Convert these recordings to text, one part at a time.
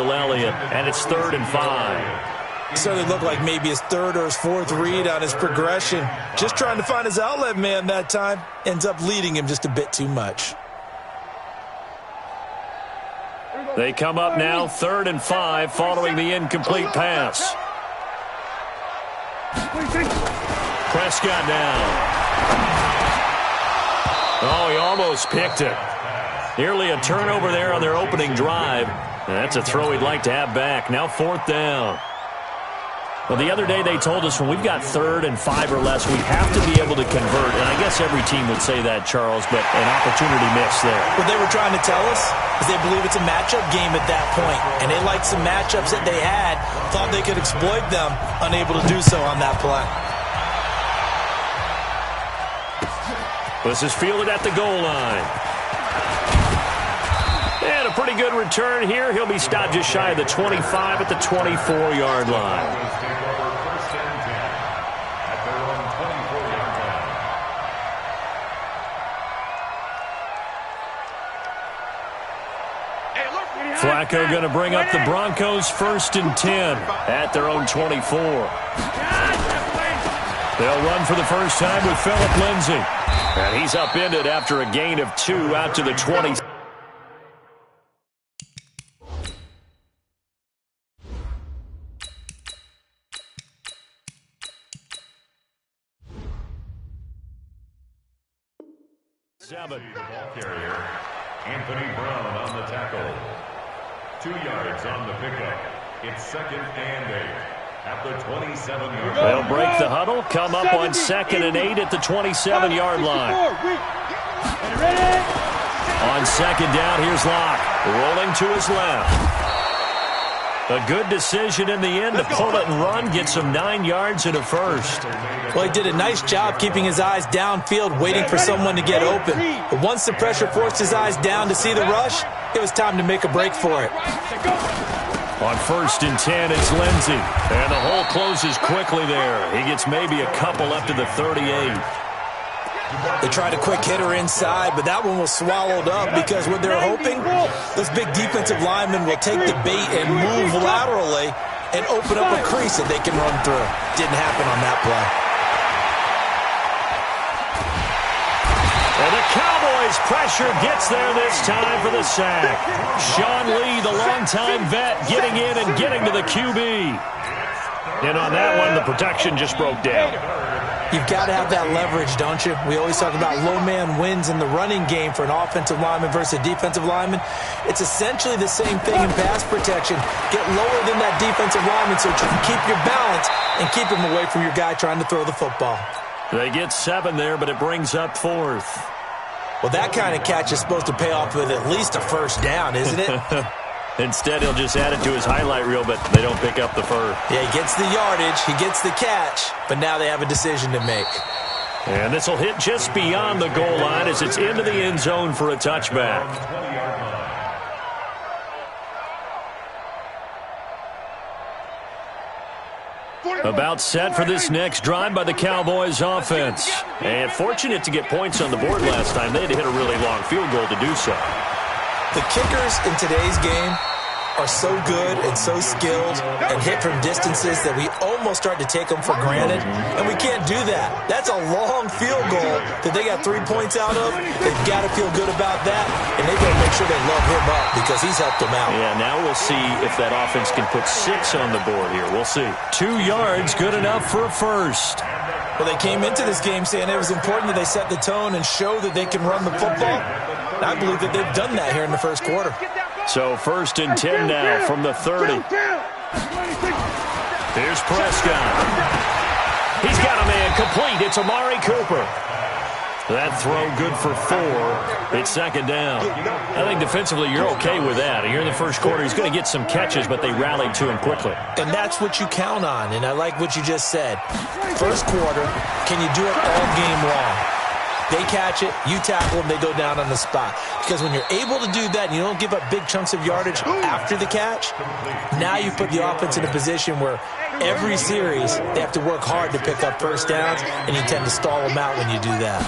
Elliott, and it's 3rd and 5. So it looked like maybe his third or his fourth read on his progression. Just trying to find his outlet man that time. Ends up leading him just a bit too much. They come up now 3rd and 5 following the incomplete pass. Prescott down. Oh, he almost picked it. Nearly a turnover there on their opening drive. And that's a throw he'd like to have back. Now 4th down. Well, the other day they told us when we've got 3rd and 5 or less, we have to be able to convert. And I guess every team would say that, Charles, but an opportunity missed there. What they were trying to tell us is they believe it's a matchup game at that point. And they liked some matchups that they had, thought they could exploit them, unable to do so on that play. This is fielded at the goal line. And a pretty good return here. He'll be stopped just shy of the 25 at the 24-yard line. Flacco going to bring up the Broncos 1st and 10 at their own 24. They'll run for the first time with Phillip Lindsay. And he's upended after a gain of 2 out to the 20. Seven. The ball carrier, Anthony Brown on the tackle. 2 yards on the pickup. It's 2nd and 8 at the 27-yard line. They'll break the huddle, come up on 2nd and 8 at the 27-yard line. On 2nd down, here's Locke, rolling to his left. A good decision in the end to pull it and run, gets him 9 yards and a first. Well, he did a nice job keeping his eyes downfield, waiting for someone to get open. But once the pressure forced his eyes down to see the rush, it was time to make a break for it. On 1st and 10, it's Lindsay. And the hole closes quickly there. He gets maybe a couple up to the 38. They tried a quick hitter inside, but that one was swallowed up because what they're hoping, those big defensive linemen will take the bait and move laterally and open up a crease that they can run through. Didn't happen on that play. And the Cowboys' pressure gets there this time for the sack. Sean Lee, the longtime vet, getting in and getting to the QB. And on that one, the protection just broke down. You've got to have that leverage, don't you? We always talk about low man wins in the running game for an offensive lineman versus a defensive lineman. It's essentially the same thing in pass protection. Get lower than that defensive lineman so you can keep your balance and keep him away from your guy trying to throw the football. They get 7 there, but it brings up 4th. Well, that kind of catch is supposed to pay off with at least a first down, isn't it? Instead, he'll just add it to his highlight reel, but they don't pick up the first. Yeah, he gets the yardage, he gets the catch, but now they have a decision to make. And this will hit just beyond the goal line as it's into the end zone for a touchback. About set for this next drive by the Cowboys offense. And fortunate to get points on the board last time. They had to hit a really long field goal to do so. The kickers in today's game are so good and so skilled and hit from distances that we almost start to take them for granted, and we can't do that. That's a long field goal that they got 3 points out of. They've got to feel good about that, and they've got to make sure they love him up because he's helped them out. Yeah, now we'll see if that offense can put 6 on the board here. We'll see. 2 yards, good enough for a first. Well, they came into this game saying it was important that they set the tone and show that they can run the football. And I believe that they've done that here in the first quarter. So 1st and 10 now from the 30. Here's Prescott. He's got a man complete. It's Amari Cooper. That throw good for 4. It's 2nd down. I think defensively you're okay with that. Here in the first quarter, he's going to get some catches, but they rallied to him quickly. And that's what you count on, and I like what you just said. First quarter, can you do it all game long? They catch it, you tackle them, they go down on the spot. Because when you're able to do that and you don't give up big chunks of yardage after the catch, now you put the offense in a position where every series, they have to work hard to pick up first downs, and you tend to stall them out when you do that.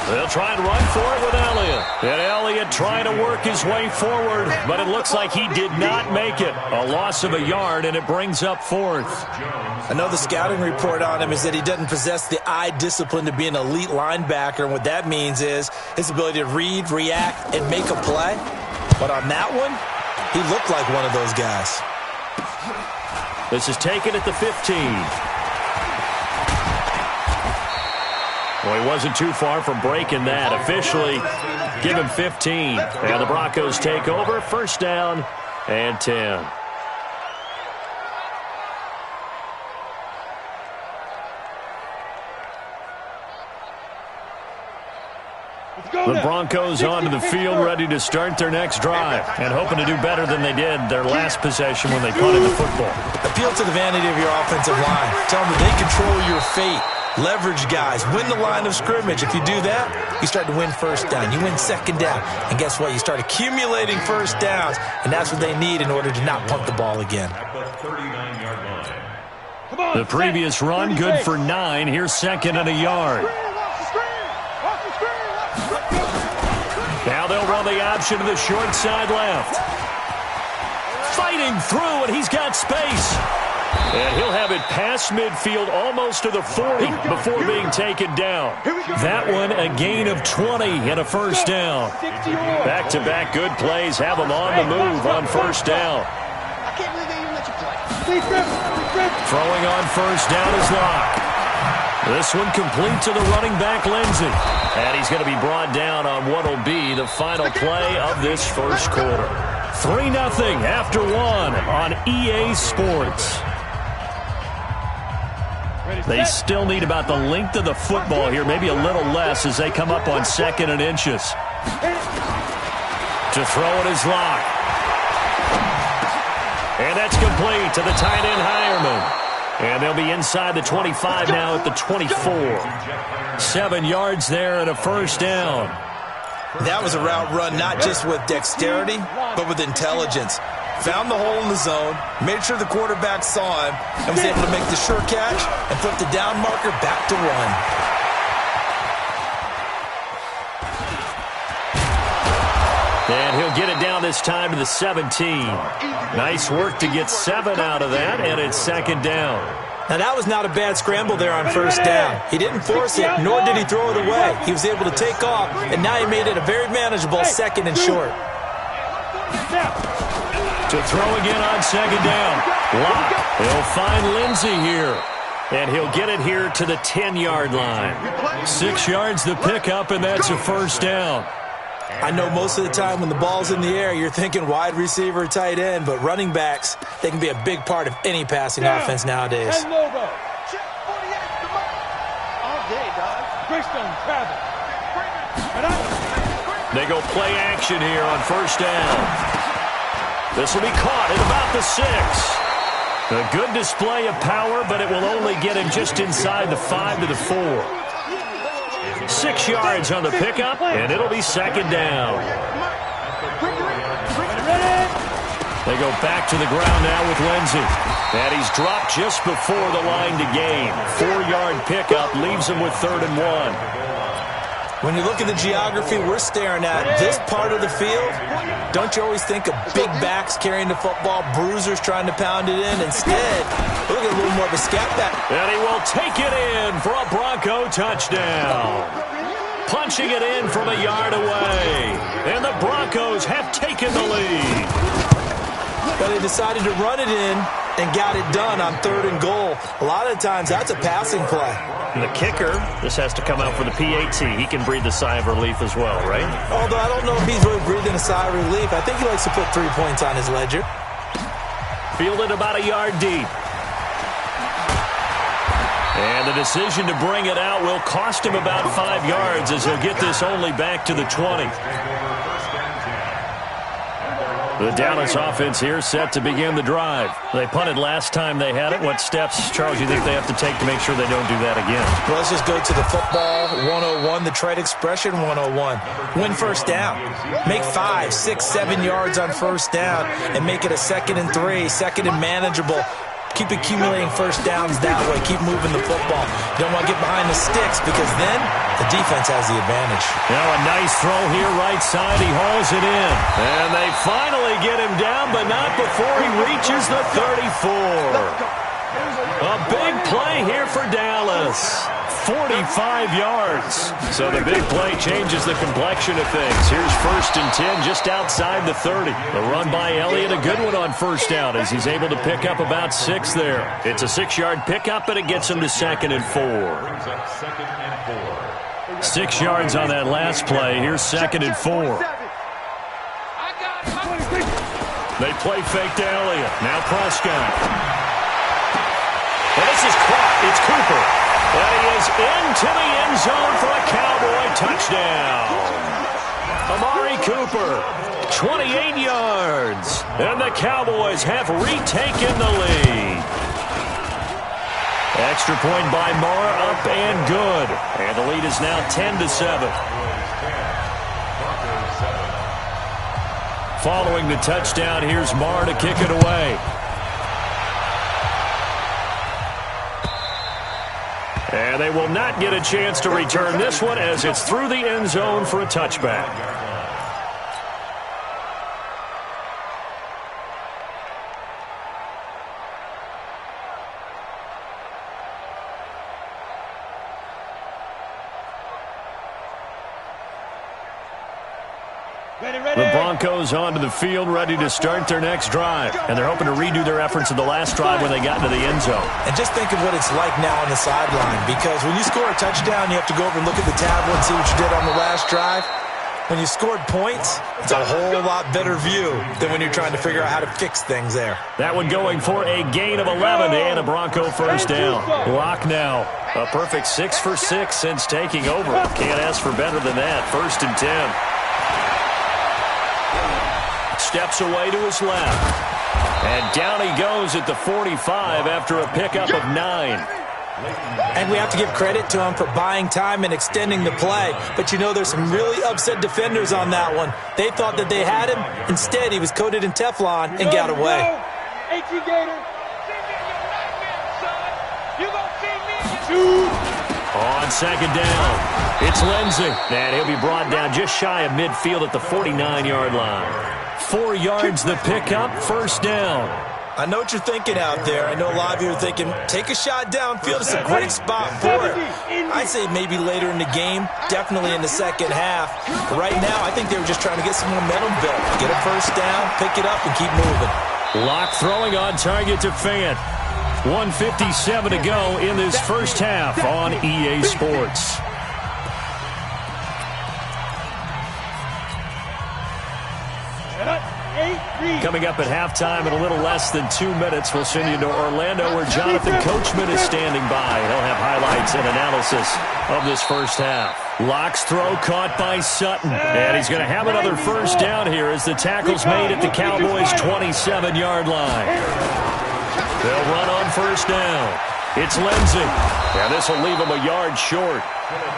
They'll try and run for it with Elliott. And Elliott trying to work his way forward, but it looks like he did not make it. A loss of a yard, and it brings up fourth. I know the scouting report on him is that he doesn't possess the eye discipline to be an elite linebacker, and what that means is his ability to read, react, and make a play. But on that one, he looked like one of those guys. This is taken at the 15. Well, he wasn't too far from breaking that. Officially, give him 15. And the Broncos take over. First down and 10. The Broncos onto the field, ready to start their next drive, and hoping to do better than they did their last possession when they punted the football. Appeal to the vanity of your offensive line. Tell them that they control your fate. Leverage guys. Win the line of scrimmage. If you do that, you start to win first down. You win second down. And guess what? You start accumulating first downs, and that's what they need in order to not punt the ball again. The previous run, good for 9. Here's second and a yard. Now they'll run the option to the short side left. Fighting through, and he's got space. And he'll have it past midfield, almost to the 40 before being taken down. That one, a gain of 20 and a first down. Back-to-back good plays have them on the move on first down. Throwing on first down is Locke. This one complete to the running back, Lindsey. And he's going to be brought down on what will be the final play of this first quarter. 3-0 after 1 on EA Sports. They still need about the length of the football here, maybe a little less as they come up on 2nd and inches. To throw it is Locke. And that's complete to the tight end, Hireman. And they'll be inside the 25 now at the 24. 7 yards there and a first down. That was a route run not just with dexterity, but with intelligence. Found the hole in the zone, made sure the quarterback saw him, and was able to make the sure catch and flip the down marker back to 1. And he'll get it down this time to the 17. Nice work to get 7 out of that, and it's second down. Now, that was not a bad scramble there on first down. He didn't force it, nor did he throw it away. He was able to take off, and now he made it a very manageable 2nd and short. To throw again on second down. Locke. He'll find Lindsey here. And he'll get it here to the 10-yard line. 6 yards the pickup, and that's a first down. I know most of the time when the ball's in the air, you're thinking wide receiver, tight end, but running backs, they can be a big part of any passing offense nowadays. They go play action here on first down. This will be caught at about the 6. A good display of power, but it will only get him just inside the 5 to the 4. 6 yards on the pickup, and it'll be second down. They go back to the ground now with Lindsey. And he's dropped just before the line to gain. 4-yard pickup leaves him with 3rd and 1. When you look at the geography we're staring at, this part of the field, don't you always think of big backs carrying the football, bruisers trying to pound it in? Instead, look at a little more of a scat back. And he will take it in for a Bronco touchdown. Punching it in from a yard away. And the Broncos have taken the lead. But they decided to run it in and got it done on 3rd and goal. A lot of times, that's a passing play. And the kicker, this has to come out for the PAT. He can breathe a sigh of relief as well, right? Although I don't know if he's really breathing a sigh of relief. I think he likes to put 3 points on his ledger. Fielded about a yard deep. And the decision to bring it out will cost him about 5 yards as he'll get this only back to the 20. The Dallas offense here set to begin the drive. They punted last time they had it. What steps, Charles, you think they have to take to make sure they don't do that again? Well, let's just go to the football 101, the trade expression 101. Win first down. Make 5, 6, 7 yards on first down and make it a 2nd and 3, 2nd and manageable. Keep accumulating first downs that way. Keep moving the football. You don't want to get behind the sticks because then the defense has the advantage. Now a nice throw here, right side. He hauls it in. And they finally get him down, but not before he reaches the 34. A big play here for Dallas. 45 yards. So the big play changes the complexion of things. Here's 1st and 10 just outside the 30. The run by Elliott, a good one on first down as he's able to pick up about 6 there. It's a 6-yard pickup, and it gets him to 2nd and 4. 6 yards on that last play. Here's 2nd and 4. They play fake to Elliott. Now Prescott. And this is caught. It's Cooper. And he is into the end zone for a Cowboy touchdown. Amari Cooper, 28 yards. And the Cowboys have retaken the lead. Extra point by Marr, up and good. And the lead is now 10-7. Following the touchdown, here's Marr to kick it away. And they will not get a chance to return this one as it's through the end zone for a touchback. The Broncos onto the field, ready to start their next drive. And they're hoping to redo their efforts in the last drive when they got into the end zone. And just think of what it's like now on the sideline, because when you score a touchdown, you have to go over and look at the tablet and see what you did on the last drive. When you scored points, it's a whole lot better view than when you're trying to figure out how to fix things there. That one going for a gain of 11 and a Bronco first down. Lock now. A perfect 6 for 6 since taking over. Can't ask for better than that. 1st and 10. Steps away to his left. And down he goes at the 45 after a pickup of 9. And we have to give credit to him for buying time and extending the play. But you know, there's some really upset defenders on that one. They thought that they had him. Instead, he was coated in Teflon and got away. On 2nd down, it's Lindsey. And he'll be brought down just shy of midfield at the 49-yard line. 4 yards the pickup, first down. I know what you're thinking out there. I know a lot of you are thinking, take a shot downfield. It's a great spot for it. I'd say maybe later in the game, definitely in the second half. But right now, I think they were just trying to get some momentum built. Get a first down, pick it up, and keep moving. Lock throwing on target to Fant. 1:57 to go in this first half on EA Sports. Coming up at halftime in a little less than 2 minutes, we'll send you to Orlando where Jonathan Coachman is standing by. He'll have highlights and analysis of this first half. Lock's throw caught by Sutton. And he's going to have another first down here as the tackle's made at the Cowboys' 27-yard line. They'll run on first down. It's Lindsey. Now this will leave him a yard short.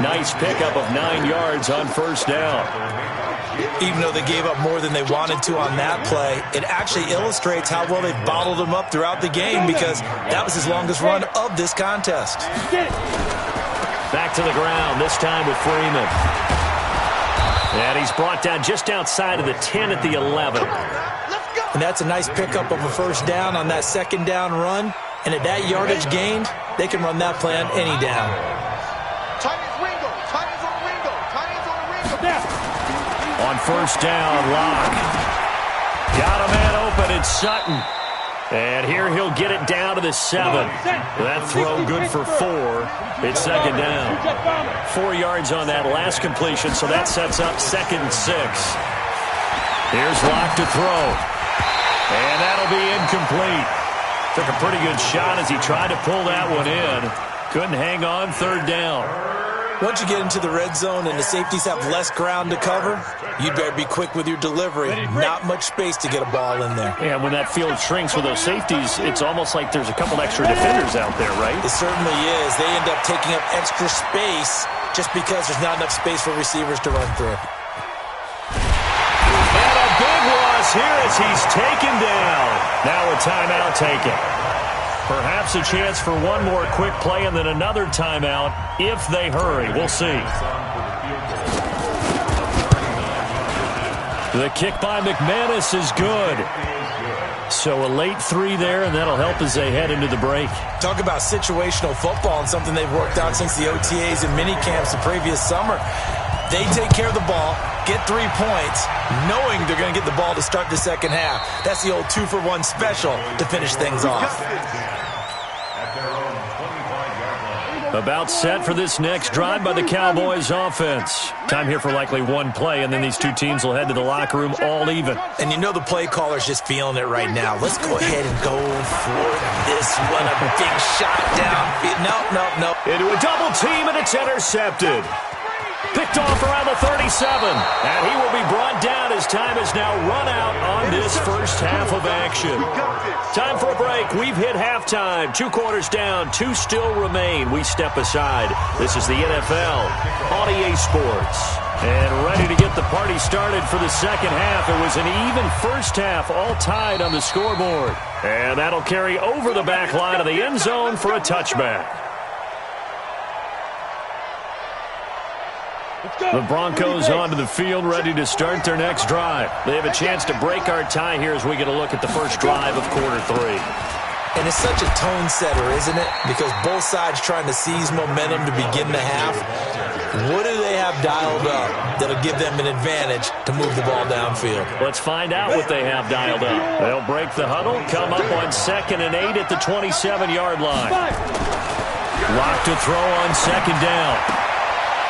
Nice pickup of 9 yards on first down. Even though they gave up more than they wanted to on that play, it actually illustrates how well they've bottled him up throughout the game because that was his longest run of this contest. Back to the ground, this time with Freeman. And he's brought down just outside of the 10 at the 11. And that's a nice pickup of a first down on that second down run. And at that yardage gained, they can run that play on any down. On first down, Lock. Got a man open, it's Sutton. And here he'll get it down to the 7. That throw good for 4. It's 2nd down. 4 yards on that last completion, so that sets up 2nd and 6. Here's Lock to throw. And that'll be incomplete. Took a pretty good shot as he tried to pull that one in. Couldn't hang on, 3rd down. Once you get into the red zone and the safeties have less ground to cover, you'd better be quick with your delivery. Not much space to get a ball in there. Yeah, when that field shrinks with those safeties, it's almost like there's a couple extra defenders out there, right? It certainly is. They end up taking up extra space just because there's not enough space for receivers to run through. And a big loss here as he's taken down. Now a timeout taken. Perhaps a chance for one more quick play and then another timeout if they hurry. We'll see. The kick by McManus is good. So a late three there, and that'll help as they head into the break. Talk about situational football and something they've worked out since the OTAs and mini camps the previous summer. They take care of the ball, get 3 points, knowing they're going to get the ball to start the second half. That's the old 2-for-1 special to finish things off. About set for this next drive by the Cowboys offense. Time here for likely one play, and then these two teams will head to the locker room all even. And you know the play caller's just feeling it right now. Let's go ahead and go for this one. A big shot down. No. Into a double team, and it's intercepted. Picked off around the 37, and he will be brought down as time is now run out on this first half of action. Time for a break. We've hit halftime. 2 quarters down, 2 still remain. We step aside. This is the NFL on EA Sports. And ready to get the party started for the second half. It was an even first half, all tied on the scoreboard. And that'll carry over the back line of the end zone for a touchback. The Broncos onto the field, ready to start their next drive. They have a chance to break our tie here as we get a look at the first drive of quarter 3. And it's such a tone setter, isn't it? Because both sides trying to seize momentum to begin the half. What do they have dialed up that'll give them an advantage to move the ball downfield? Let's find out what they have dialed up. They'll break the huddle, come up on 2nd and 8 at the 27-yard line. Lock to throw on second down.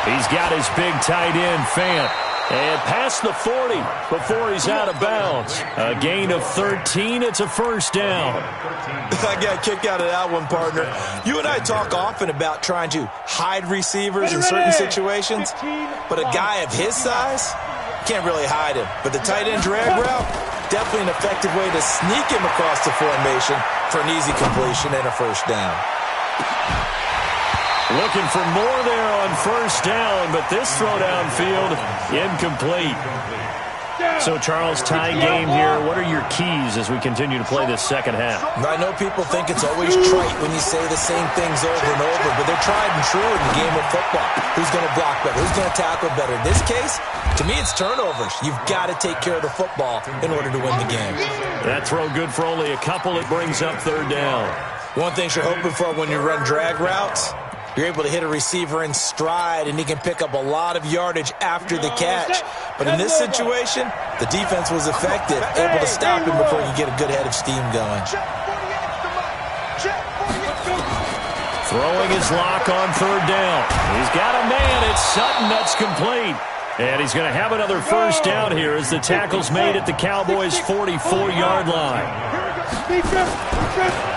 He's got his big tight end, Fant. And past the 40 before he's out of bounds. A gain of 13. It's a first down. I got a kick out of that one, partner. You and I talk often about trying to hide receivers in certain situations. But a guy of his size, can't really hide him. But the tight end drag route, definitely an effective way to sneak him across the formation for an easy completion and a first down. Looking for more there on first down, but this throw downfield, incomplete. So, Charles, tie game here. What are your keys as we continue to play this second half? I know people think it's always trite when you say the same things over and over, but they're tried and true in the game of football. Who's going to block better? Who's going to tackle better? In this case, to me, it's turnovers. You've got to take care of the football in order to win the game. That throw good for only a couple. It brings up third down. One thing you're hoping for when you run drag routes, you're able to hit a receiver in stride, and he can pick up a lot of yardage after the catch. But in this situation, the defense was effective, able to stop him before you get a good head of steam going. Throwing his lock on third down. He's got a man. It's Sutton. That's complete. And he's going to have another first down here as the tackle's made at the Cowboys' 44-yard line.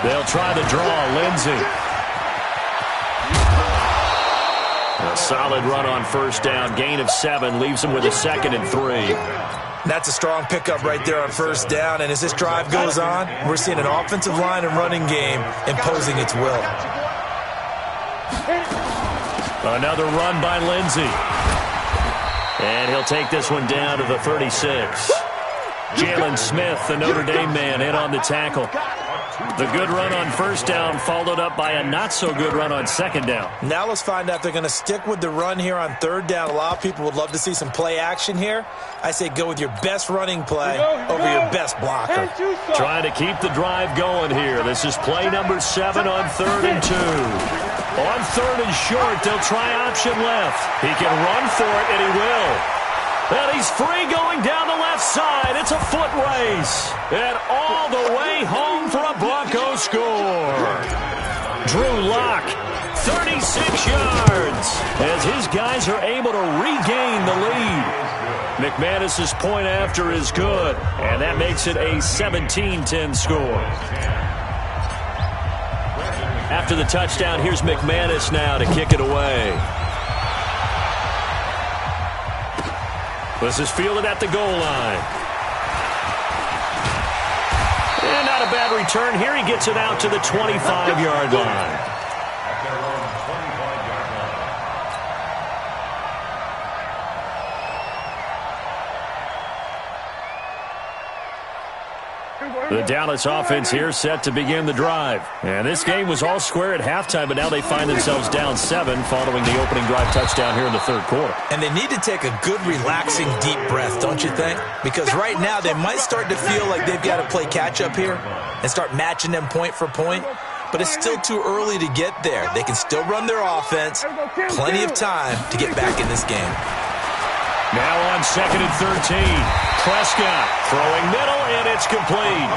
They'll try the draw. Lindsey. A solid run on first down. Gain of 7 leaves him with a 2nd and 3. That's a strong pickup right there on first down. And as this drive goes on, we're seeing an offensive line and running game imposing its will. Another run by Lindsey. And he'll take this one down to the 36. Jalen Smith, the Notre Dame man, in on the tackle. The good run on first down followed up by a not-so-good run on second down. Now let's find out if they're going to stick with the run here on third down. A lot of people would love to see some play action here. I say go with your best running play over your best blocker. Trying to keep the drive going here. This is play number 7 on 3rd and 2. On 3rd and short, they'll try option left. He can run for it, and he will. And he's free going down the left side. It's a foot race. And all the way home for a Broncos score. Drew Lock, 36 yards, as his guys are able to regain the lead. McManus's point after is good, and that makes it a 17-10 score. After the touchdown, here's McManus now to kick it away. This is fielded at the goal line. And not a bad return here. He gets it out to the 25-yard line. The Dallas offense here set to begin the drive. And this game was all square at halftime, but now they find themselves down 7 following the opening drive touchdown here in the third quarter. And they need to take a good, relaxing, deep breath, don't you think? Because right now they might start to feel like they've got to play catch-up here and start matching them point for point. But it's still too early to get there. They can still run their offense. Plenty of time to get back in this game. Now on 2nd and 13. Prescott throwing middle, and it's complete.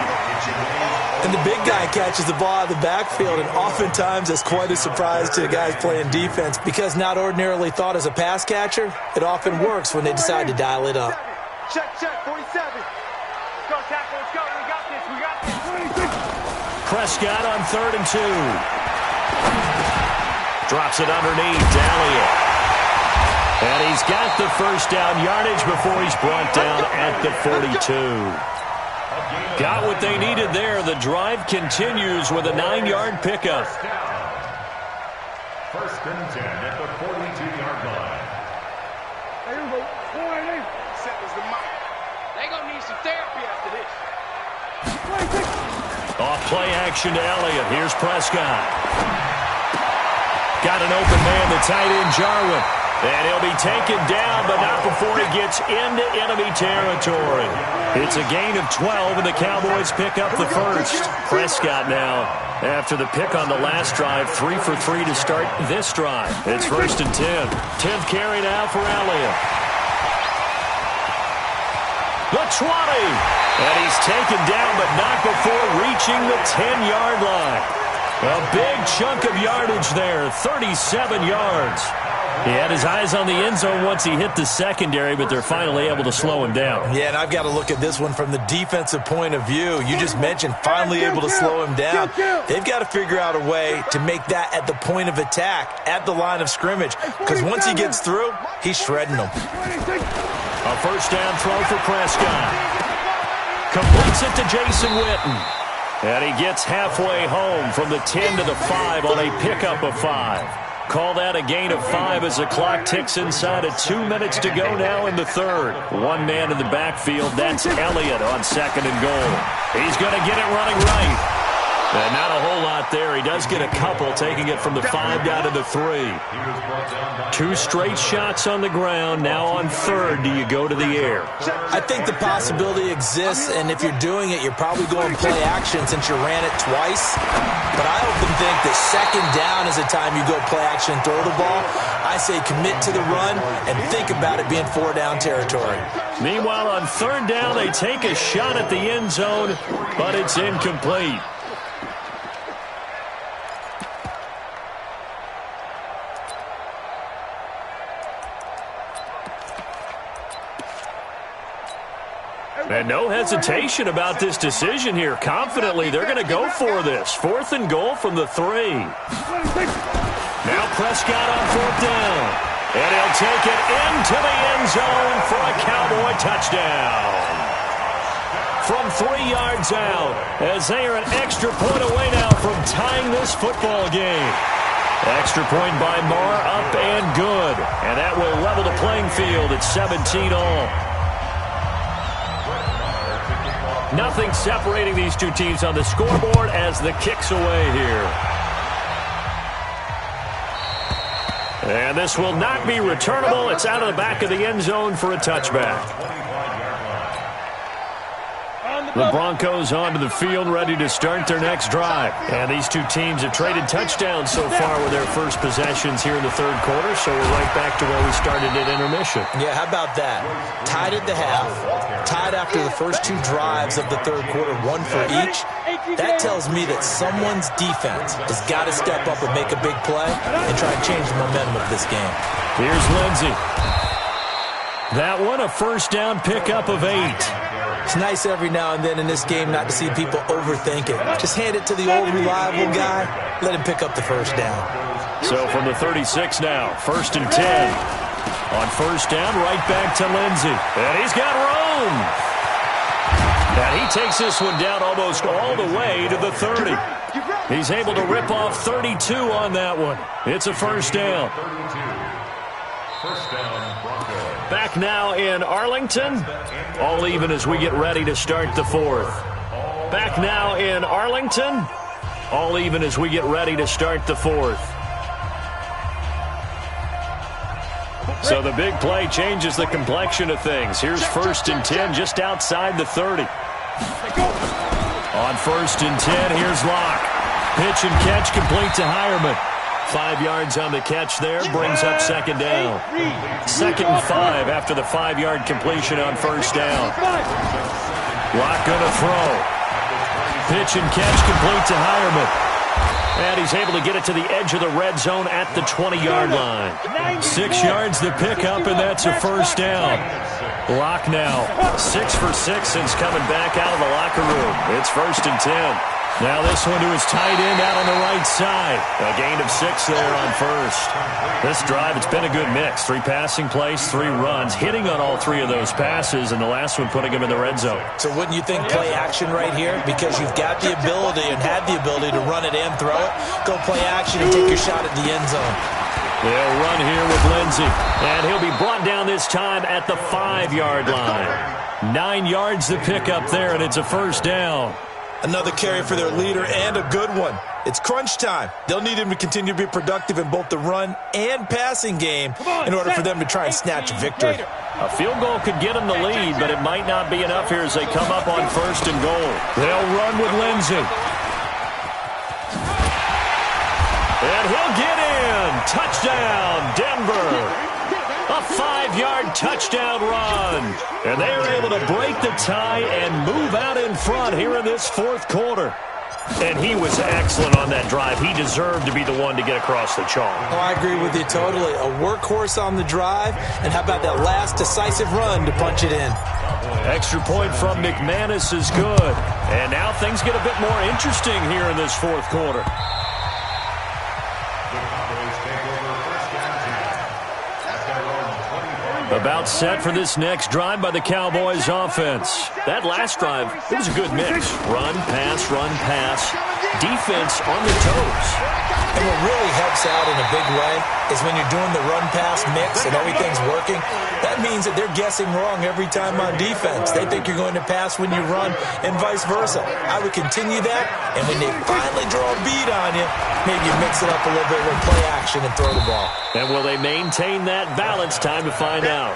And the big guy catches the ball out of the backfield, and oftentimes it's quite a surprise to the guys playing defense because not ordinarily thought as a pass catcher, it often works when they decide to dial it up. Check, 47. Let's go, tackle, let's go. We got this. Prescott on 3rd and 2. Drops it underneath. Elliott. And he's got the first down yardage before he's brought down at the 42. Got what they needed there. The drive continues with a 9-yard pickup. First and 10 at the 42-yard line. They gonna need some therapy after this. Off play action to Elliott. Here's Prescott. Got an open man, the tight end Jarwin. And he'll be taken down, but not before he gets into enemy territory. It's a gain of 12, and the Cowboys pick up the first. Prescott now, after the pick on the last drive, 3 for 3 to start this drive. It's 1st and 10. 10th carry now for Elliott. The 20. And he's taken down, but not before reaching the 10-yard line. A big chunk of yardage there, 37 yards. He had his eyes on the end zone once he hit the secondary, but they're finally able to slow him down. Yeah, and I've got to look at this one from the defensive point of view. You just mentioned finally able to slow him down. They've got to figure out a way to make that at the point of attack, at the line of scrimmage, because once he gets through, he's shredding them. A first down throw for Prescott. Completes it to Jason Witten. And he gets halfway home from the 10 to the 5 on a pickup of 5. Call that a gain of 5 as the clock ticks inside of 2 minutes to go now in the third. One man in the backfield, that's Elliott on 2nd and goal. He's going to get it running right. And not a whole lot there. He does get a couple, taking it from the 5 down to the 3. 2 straight shots on the ground. Now on 3rd, do you go to the air? I think the possibility exists, and if you're doing it, you're probably going play action since you ran it twice. But I often think that 2nd down is the time you go play action and throw the ball. I say commit to the run and think about it being 4-down territory. Meanwhile, on 3rd down, they take a shot at the end zone, but it's incomplete. And no hesitation about this decision here. Confidently, they're going to go for this. 4th and goal from the 3. Now Prescott on 4th down. And he'll take it into the end zone for a Cowboy touchdown. From 3 yards out, as they are an extra point away now from tying this football game. Extra point by Marr, up and good. And that will level the playing field at 17 all. Nothing separating these two teams on the scoreboard as the kick's away here. And this will not be returnable. It's out of the back of the end zone for a touchback. The Broncos onto the field, ready to start their next drive. And these two teams have traded touchdowns so far with their first possessions here in the third quarter, so we're right back to where we started at intermission. Yeah, how about that? Tied at the half, tied after the first 2 drives of the third quarter, 1 for each. That tells me that someone's defense has got to step up and make a big play and try to change the momentum of this game. Here's Lindsey. That one, a first down pickup of 8. It's nice every now and then in this game not to see people overthink it. Just hand it to the old reliable guy, let him pick up the first down. So from the 36 now, 1st and 10. On first down, right back to Lindsey. And he's got room. And he takes this one down almost all the way to the 30. He's able to rip off 32 on that one. It's a first down. First down, Broncos. Back now in Arlington. All even as we get ready to start the fourth. All Back now in Arlington. All even as we get ready to start the fourth. So the big play changes the complexion of things. Here's 1st and 10 just outside the 30. On 1st and 10, here's Locke. Pitch and catch complete to Hireman. 5 yards on the catch there, brings up 2nd down. 2nd and 5 after the 5-yard completion on 1st down. Locke gonna throw. Pitch and catch complete to Hireman. And he's able to get it to the edge of the red zone at the 20-yard line. 6 yards the pickup, and that's a 1st down. Locke now 6 for 6 since coming back out of the locker room. It's 1st and 10. Now this one to his tight end out on the right side. A gain of 6 there on 1st. This drive, it's been a good mix. 3 passing plays, 3 runs, hitting on all 3 of those passes, and the last one putting him in the red zone. So wouldn't you think play action right here? Because you've got the ability and had the ability to run it and throw it. Go play action and take your shot at the end zone. They'll run here with Lindsey, and he'll be brought down this time at the 5-yard line. 9 yards the pickup there, and it's a 1st down. Another carry for their leader, and a good one. It's crunch time. They'll need him to continue to be productive in both the run and passing game in order for them to try and snatch a victory. A field goal could get them the lead, but it might not be enough here as they come up on 1st and goal. They'll run with Lindsey. And he'll get in. Touchdown, Denver. A 5-yard touchdown run. And they are able to break the tie and move out in front here in this 4th quarter. And he was excellent on that drive. He deserved to be the one to get across the chalk. Oh, I agree with you totally. A workhorse on the drive. And how about that last decisive run to punch it in? Extra point from McManus is good. And now things get a bit more interesting here in this 4th quarter. About set for this next drive by the Cowboys offense. That last drive, it was a good mix. Run, pass, defense on the toes. And what really helps out in a big way is when you're doing the run-pass mix and everything's working, that means that they're guessing wrong every time on defense. They think you're going to pass when you run and vice versa. I would continue that, and when they finally draw a bead on you, maybe you mix it up a little bit with play action and throw the ball. And will they maintain that balance? Time to find out.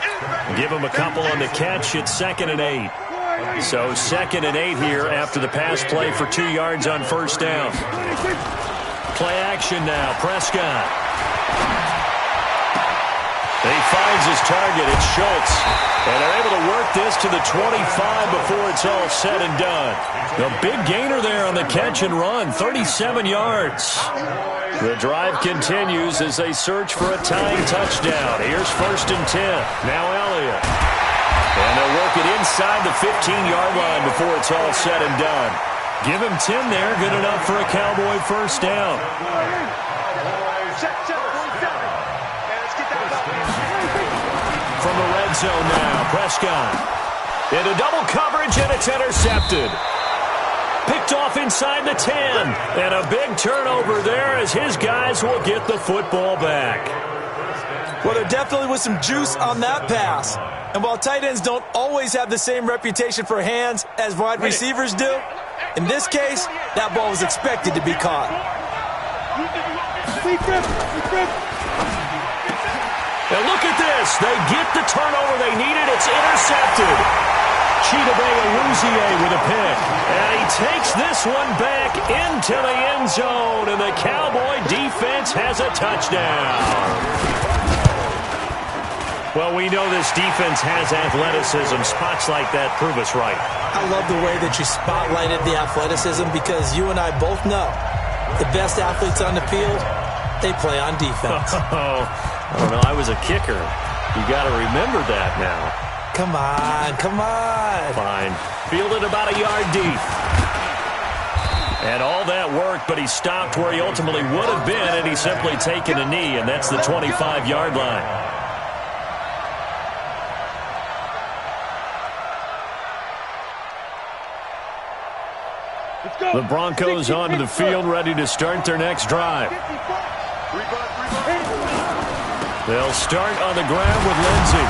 Give them a couple on the catch. It's 2nd and 8. So 2nd and 8 here after the pass play for 2 yards on 1st down. Play action now. Prescott. He finds his target. It's Schultz. And they're able to work this to the 25 before it's all said and done. The big gainer there on the catch and run. 37 yards. The drive continues as they search for a tying touchdown. Here's 1st and 10. Now Elliott. And they'll work it inside the 15-yard line before it's all said and done. Give him 10 there. Good enough for a Cowboy 1st down. From the red zone now, Prescott. Into double coverage, and it's intercepted. Picked off inside the 10. And a big turnover there as his guys will get the football back. Well, there definitely was some juice on that pass. And while tight ends don't always have the same reputation for hands as wide receivers do, in this case, that ball was expected to be caught. And look at this. They get the turnover they needed. It's intercepted. Chidobe Awuzie with a pick. And he takes this one back into the end zone. And the Cowboy defense has a touchdown. Well, we know this defense has athleticism. Spots like that prove us right. I love the way that you spotlighted the athleticism because you and I both know the best athletes on the field, they play on defense. Oh, I don't know. I was a kicker. You got to remember that now. Come on, come on. Fine. Fielded about a yard deep. And all that work, but he stopped where he ultimately would have been, and he's simply taken a knee, and that's the 25-yard line. The Broncos onto the field, ready to start their next drive. They'll start on the ground with Lindsey.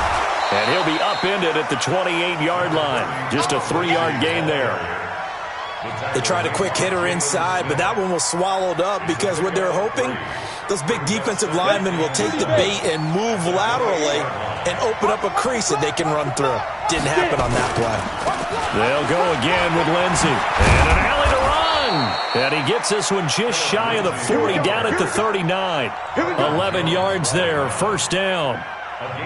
And he'll be upended at the 28-yard line. Just a 3-yard gain there. They tried a quick hitter inside, but that one was swallowed up because what they're hoping, those big defensive linemen will take the bait and move laterally and open up a crease that they can run through. Didn't happen on that play. They'll go again with Lindsey. And an alley to run. And he gets this one just shy of the 40, down at the 39. 11 yards there, first down.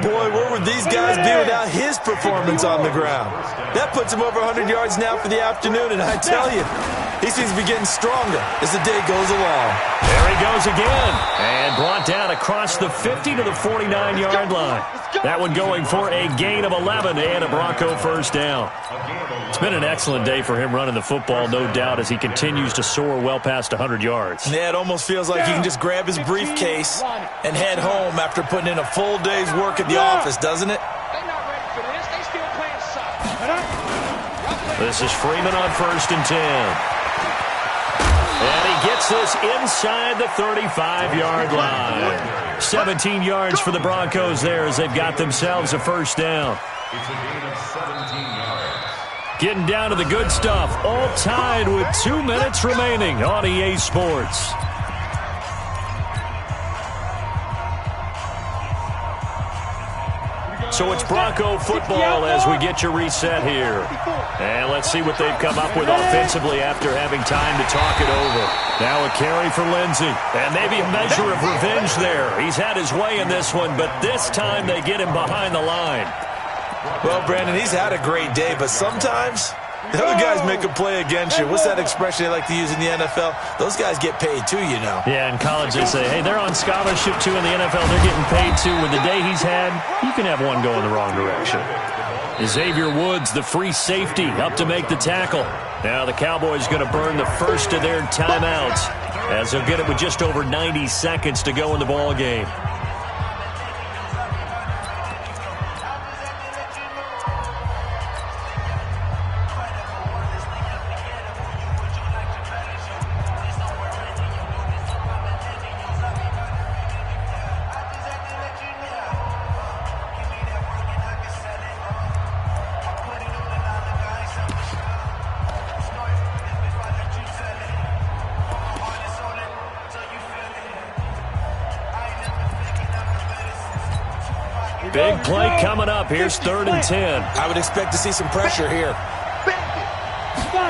Boy, where would these guys be without his performance on the ground? That puts him over 100 yards now for the afternoon, and I tell you, he seems to be getting stronger as the day goes along. There he goes again, and brought down across the 50 to the 49-yard line. That one going for a gain of 11 and a Bronco first down. It's been an excellent day for him running the football, no doubt, as he continues to soar well past 100 yards. Yeah, it almost feels like he can just grab his briefcase and head home after putting in a full day's work at the office, doesn't it? They're not ready for this. They still playing soft. This is Freeman on 1st and 10. And he gets this inside the 35-yard line. 17 yards for the Broncos there as they've got themselves a first down. It's a gain of 17 yards. Getting down to the good stuff, all tied with 2 minutes remaining on EA Sports. So it's Bronco football as we get you reset here. And let's see what they've come up with offensively after having time to talk it over. Now a carry for Lindsey. And maybe a measure of revenge there. He's had his way in this one, but this time they get him behind the line. Well, Brandon, he's had a great day, but sometimes the other guys make a play against you. What's that expression they like to use in the NFL? Those guys get paid too, you know. Yeah, in college they say, hey, they're on scholarship too. In the NFL, they're getting paid too. With the day he's had, you can have one go in the wrong direction. Xavier Woods, the free safety, up to make the tackle. Now the Cowboys going to burn the first of their timeouts as they'll get it with just over 90 seconds to go in the ball game. Big play coming up. Here's 3rd and 10. I would expect to see some pressure here.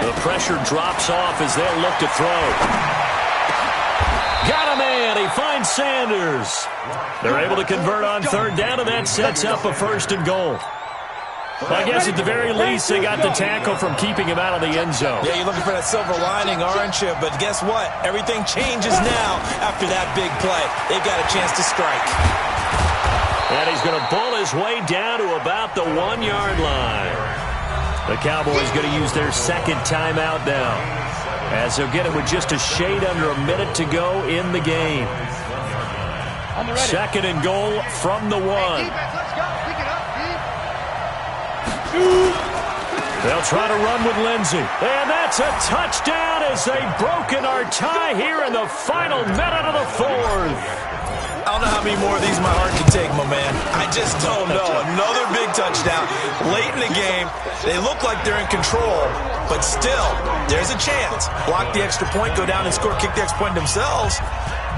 The pressure drops off as they'll look to throw. Got a man. He finds Sanders. They're able to convert on 3rd down, and that sets up a 1st and goal. Well, I guess at the very least, they got the tackle from keeping him out of the end zone. Yeah, you're looking for that silver lining, aren't you? But guess what? Everything changes now after that big play. They've got a chance to strike. And he's going to bull his way down to about the 1-yard line. The Cowboys going to use their second timeout now, as they'll get it with just a shade under a minute to go in the game. 2nd and goal from the 1. They'll try to run with Lindsey. And that's a touchdown as they've broken our tie here in the final minute of the 4th. I don't know how many more of these my heart can take, my man. I just don't know. Another big touchdown late in the game. They look like they're in control, but still, there's a chance. Block the extra point, go down and score, kick the extra point themselves.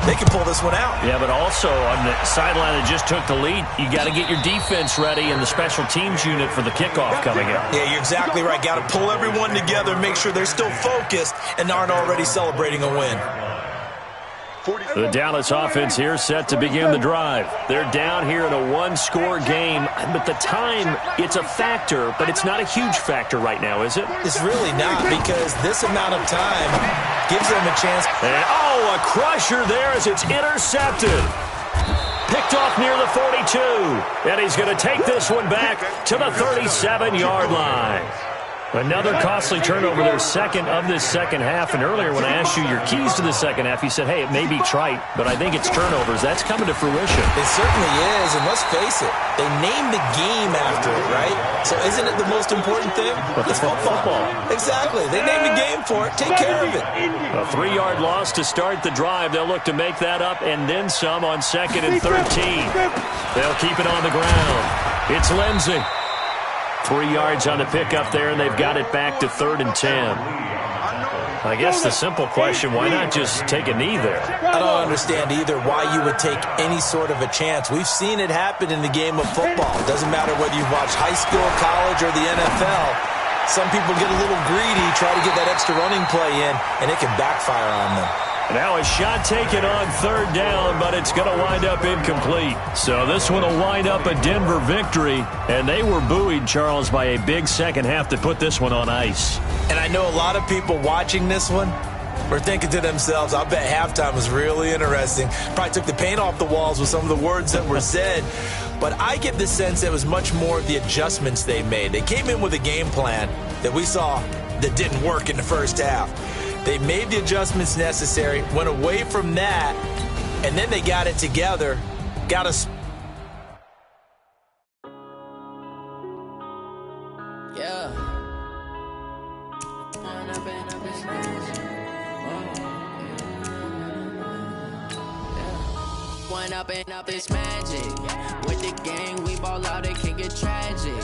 They can pull this one out. Yeah, but also on the sideline that just took the lead, you got to get your defense ready and the special teams unit for the kickoff coming up. Yeah, you're exactly right. Got to pull everyone together, make sure they're still focused and aren't already celebrating a win. The Dallas offense here set to begin the drive. They're down here in a 1-score game, but the time, it's a factor, but it's not a huge factor right now, is it? It's really not, because this amount of time gives them a chance. And, oh, a crusher there as it's intercepted. Picked off near the 42. And he's going to take this one back to the 37-yard line. Another costly turnover, their second of this second half. And earlier when I asked you your keys to the second half, you said, hey, it may be trite, but I think it's turnovers. That's coming to fruition. It certainly is, and let's face it, they named the game after it, right? So isn't it the most important thing? But it's football. Exactly. They named the game for it. Take care of it. A 3-yard loss to start the drive. They'll look to make that up and then some on 2nd and 13. They'll keep it on the ground. It's Lindsey. 3 yards on the pickup there, and they've got it back to 3rd and 10. I guess the simple question, why not just take a knee there? I don't understand either why you would take any sort of a chance. We've seen it happen in the game of football. It doesn't matter whether you've watched high school, college, or the NFL. Some people get a little greedy, try to get that extra running play in, and it can backfire on them. Now a shot taken on third down, but it's going to wind up incomplete. So this one will wind up a Denver victory, and they were buoyed, Charles, by a big second half to put this one on ice. And I know a lot of people watching this one were thinking to themselves, I bet halftime was really interesting. Probably took the paint off the walls with some of the words that were said. But I get the sense it was much more of the adjustments they made. They came in with a game plan that we saw that didn't work in the first half. They made the adjustments necessary, went away from that, and then they got it together, got us. Yeah. One up and up is magic. With the gang, we ball out, it can get tragic.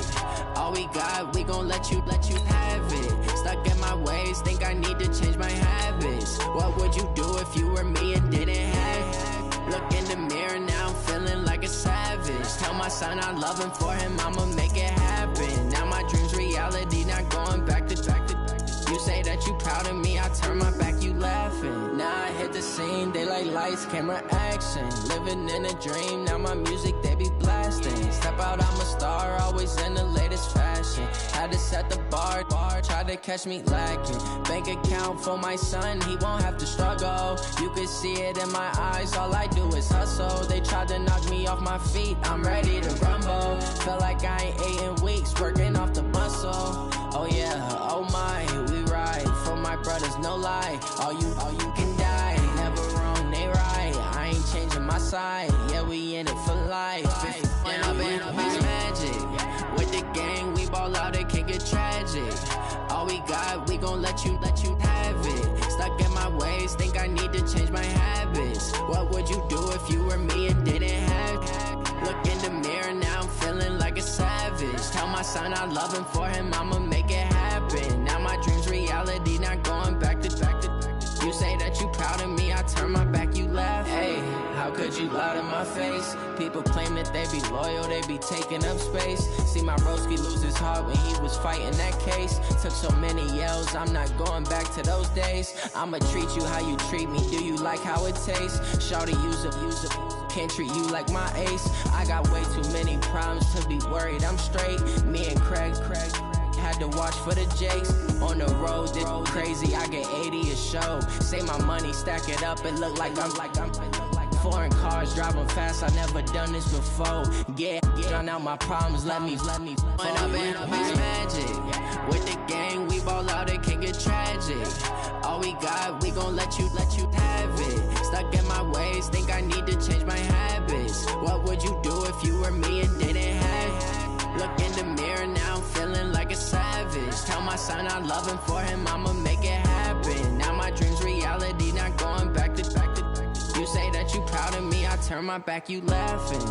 All we got, we gon' let you have it. Stuck in my ways, think I need to change my habits. What would you do if you were me and didn't have it? Look in the mirror, now I'm feeling like a savage. Tell my son I love him, for him I'ma make it happen. Now my dream's reality, not going back to. You say that you proud of me, I turn my back, you laughing. Now I hit the scene, they like lights, camera, action. Living in a dream, now my music, they be blasting. Step out, I'm a star, always in the latest fashion. Had to set the bar, try to catch me lacking. Bank account for my son, he won't have to struggle. You can see it in my eyes, all I do is hustle. They tried to knock me off my feet, I'm ready to rumble. Feel like I ain't ate in weeks, working off the muscle. Oh yeah, oh my, we ride for my brothers, no lie. All you can die, never wrong, they right. I ain't changing my side, yeah, we in it for life. When up and up is magic. With the gang, we ball out, it can get tragic. All we got, we gon' let you have it. Stuck in my ways, think I need to change my habits. What would you do if you were me and didn't have it? Look in the mirror, now I'm feeling like a savage. Tell my son I love him, for him I'ma make it happen. Now my dream's reality, not going back to. You say that you proud of me, I turn my back, you laugh. Hey, how could you lie to my face? People claim that they be loyal, they be taking up space. See my broski lose his heart when he was fighting that case. Took so many yells, I'm not going back to those days. I'ma treat you how you treat me, do you like how it tastes? Shawty, use up, can't treat you like my ace. I got way too many problems to be worried, I'm straight. Me and Craig had to watch for the Jakes. On the road, this crazy, I get 80 a show. Say my money, stack it up, it look like I'm foreign cars, driving fast, I never done this before. Yeah, drown out my problems, let me When up and up is magic. With the gang, we ball out, it can get tragic. All we got, we gon' let you have it. Stuck in my ways, think I need to change my habits. What would you do if you were me and didn't have it? Look in the mirror, now I'm feeling like a savage. Tell my son I love him, for him I'ma make it happen. Now my dream's reality, not going back to. You say that you proud of me, I turn my back, you laughing.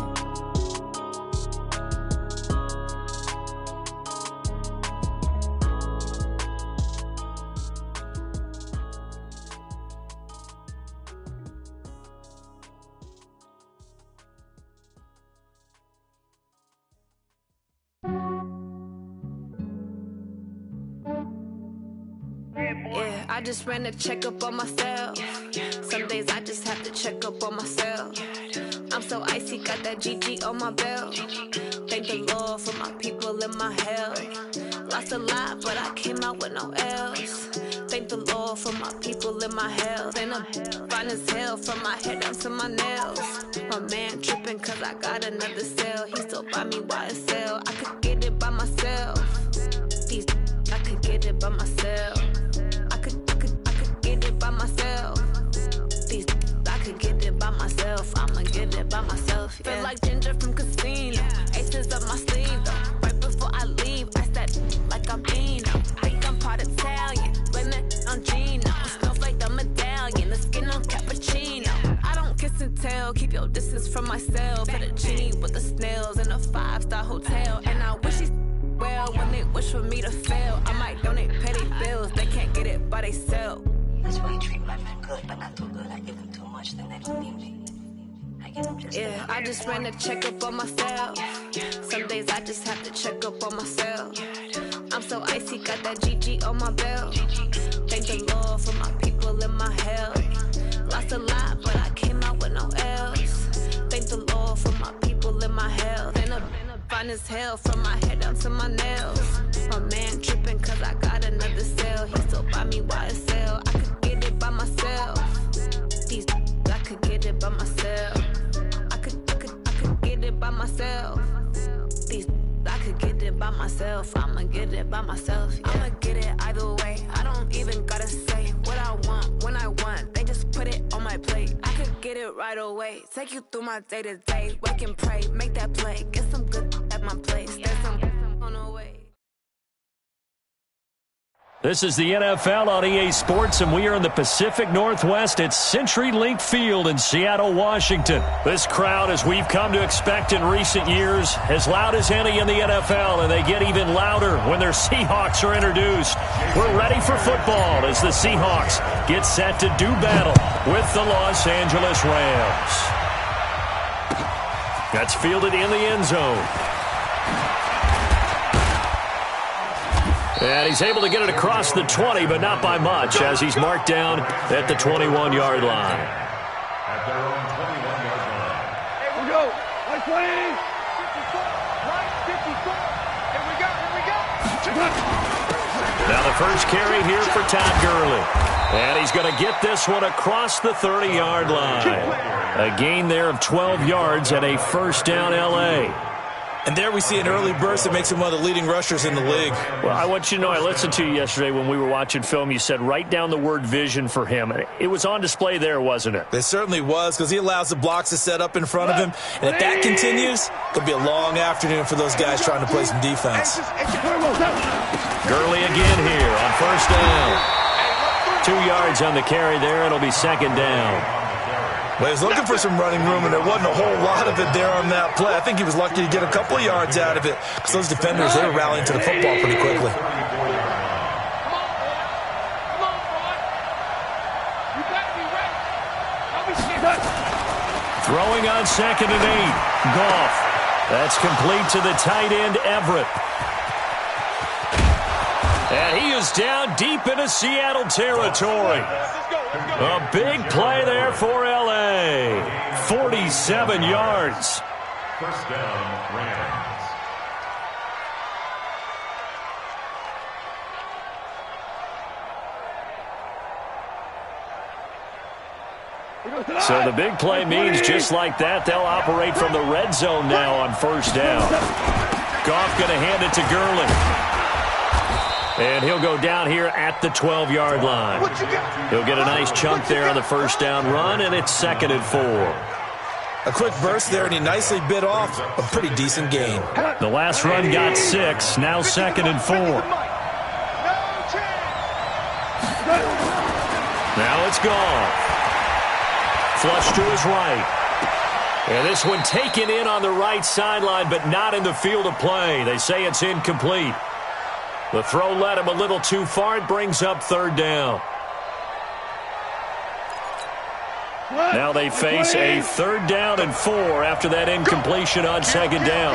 Yeah, I just ran a checkup on myself. Some days I just have to check up on myself. I'm so icy, got that GG on my belt. Thank the Lord for my people and my health. Lost a lot, but I came out with no L's. Thank the Lord for my people and my health. And I'm fine as hell from my head down to my nails. My man tripping cause I got another cell. He still buy me YSL. I could get it by myself. I could get it by myself. I could get it by myself. I could get it by myself. I'ma get it by myself. Yeah. Feel like Ginger from Casino. Aces up my sleeve though. Right before I leave, I said like I'm Dino. Think I'm part Italian. Blame it on Gino. Snowflake the medallion. The skin on cappuccino. I don't kiss and tell. Keep your distance from myself. At a genie with the snails in a 5-star hotel. And I wish he's well when they wish for me to fail. I might donate, pay their bills. They can't get it by themselves. That's why I treat my men good, but not too good. I give them too much, then they don't need me. I give them just Yeah, I just ran a checkup on myself. Some days I just have to check up on myself. I'm so icy, got that GG on my belt. Thank the Lord for my people and my health. Lost a lot, but I came out with no else. Thank the Lord for my people and my health. And I've been fine as hell from my head down to my nails. My man tripping cause I got another cell. He still buy me YSL. I could get it by myself. These I could get it by myself. I could get it by myself. These I could get it by myself. I'ma get it by myself. Yeah. I'ma get it either way. I don't even gotta say what I want when I want. They just put it on my plate. I could get it right away. Take you through my day to day. Wake and pray, make that play. Get some good at my place. There's some on the way. This is the NFL on EA Sports, and we are in the Pacific Northwest at CenturyLink Field in Seattle, Washington. This crowd, as we've come to expect in recent years, as loud as any in the NFL, and they get even louder when their Seahawks are introduced. We're ready for football as the Seahawks get set to do battle with the Los Angeles Rams. That's fielded in the end zone. And he's able to get it across the 20, but not by much, as he's marked down at the 21-yard line. At their own 21-yard line. Here we go. 120. 54. Right. 54. Here we go. Now the first carry here for Todd Gurley. And he's going to get this one across the 30-yard line. A gain there of 12 yards and a first down L.A. And there we see an early burst that makes him one of the leading rushers in the league. Well, I want you to know, I listened to you yesterday when we were watching film. You said write down the word vision for him. It was on display there, wasn't it? It certainly was, because he allows the blocks to set up in front of him. And if that continues, it'll be a long afternoon for those guys trying to play some defense. Gurley again here on first down. 2 yards on the carry there. It'll be second down. Well, he was looking for some running room, and there wasn't a whole lot of it there on that play. I think he was lucky to get a couple of yards out of it, because those defenders, they were rallying to the football pretty quickly. Throwing on second and 8. Goff. That's complete to the tight end, Everett. And he is down deep into Seattle territory. A big play there for L.A. 47 yards. First down, Rams. So the big play means just like that, they'll operate from the red zone now on first down. Goff going to hand it to Gurley. And he'll go down here at the 12-yard line. He'll get a nice chunk there on the first down run, and it's second and 4. A quick burst there, and he nicely bit off a pretty decent gain. The last run got 6, now second and 4. Now it's Goff. Flush to his right. And this one taken in on the right sideline, but not in the field of play. They say it's incomplete. The throw led him a little too far. It brings up third down. Now they face a third down and 4 after that incompletion on second down.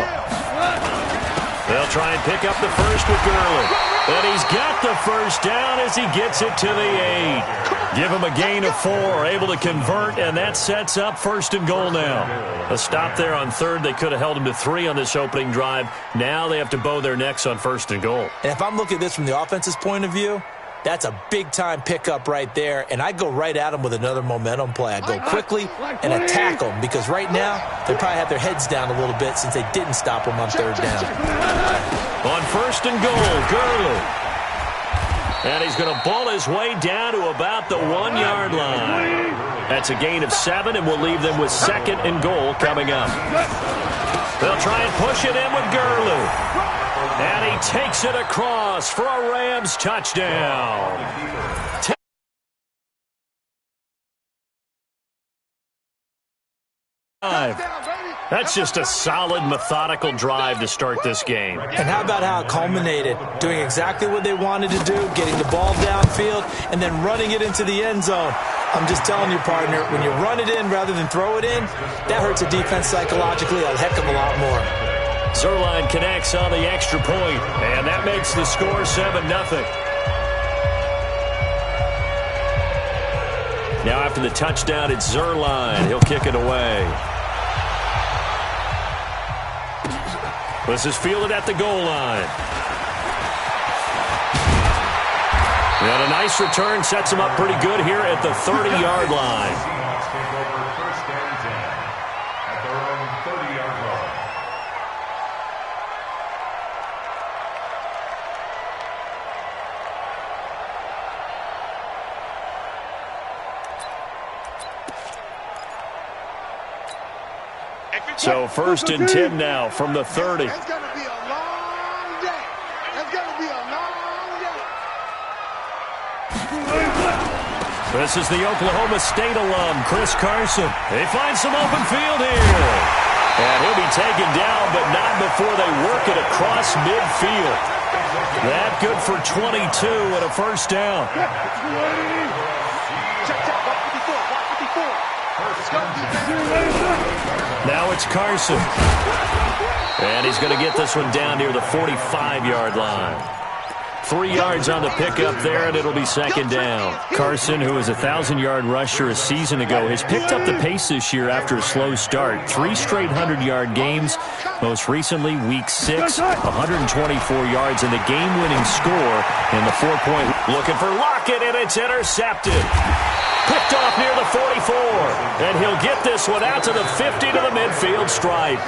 They'll try and pick up the first with Gurley. And he's got the first down as he gets it to the 8. Give him a gain of 4, able to convert, and that sets up first and goal now. A stop there on third. They could have held him to 3 on this opening drive. Now they have to bow their necks on first and goal. And if I'm looking at this from the offense's point of view, that's a big-time pickup right there, and I go right at them with another momentum play. I go quickly and attack them, because right now they probably have their heads down a little bit since they didn't stop them on third down. On first and goal, Gurley. And he's going to ball his way down to about the 1-yard line. That's a gain of 7, and we'll leave them with second and goal coming up. They'll try and push it in with Gurley. And he takes it across for a Rams touchdown. That's just a solid, methodical drive to start this game. And how about how it culminated? Doing exactly what they wanted to do, getting the ball downfield, and then running it into the end zone. I'm just telling you, partner, when you run it in rather than throw it in, that hurts a defense psychologically a heck of a lot more. Zerline connects on the extra point, and that makes the score 7-0. Now after the touchdown, it's Zerline. He'll kick it away. This is fielded at the goal line. And a nice return sets him up pretty good here at the 30-yard line. Seahawks take over first and 10 at their own 30-yard line. So first and 10 now from the 30. It's going to be a long day. It's going to be a long day. This is the Oklahoma State alum, Chris Carson. They find some open field here. And he'll be taken down, but not before they work it across midfield. That good for 22 and a first down. Check, 154. Now it's Carson. And he's going to get this one down near the 45-yard line. 3 yards on the pickup there, and it'll be second down. Carson, who was a 1,000-yard rusher a season ago, has picked up the pace this year after a slow start. 3 straight 100-yard games. Most recently, Week 6, 124 yards and the game-winning score in the 4-point. Looking for Lockett, and it's intercepted. Picked off near the 44, and he'll get this one out to the 50 to the midfield stripe.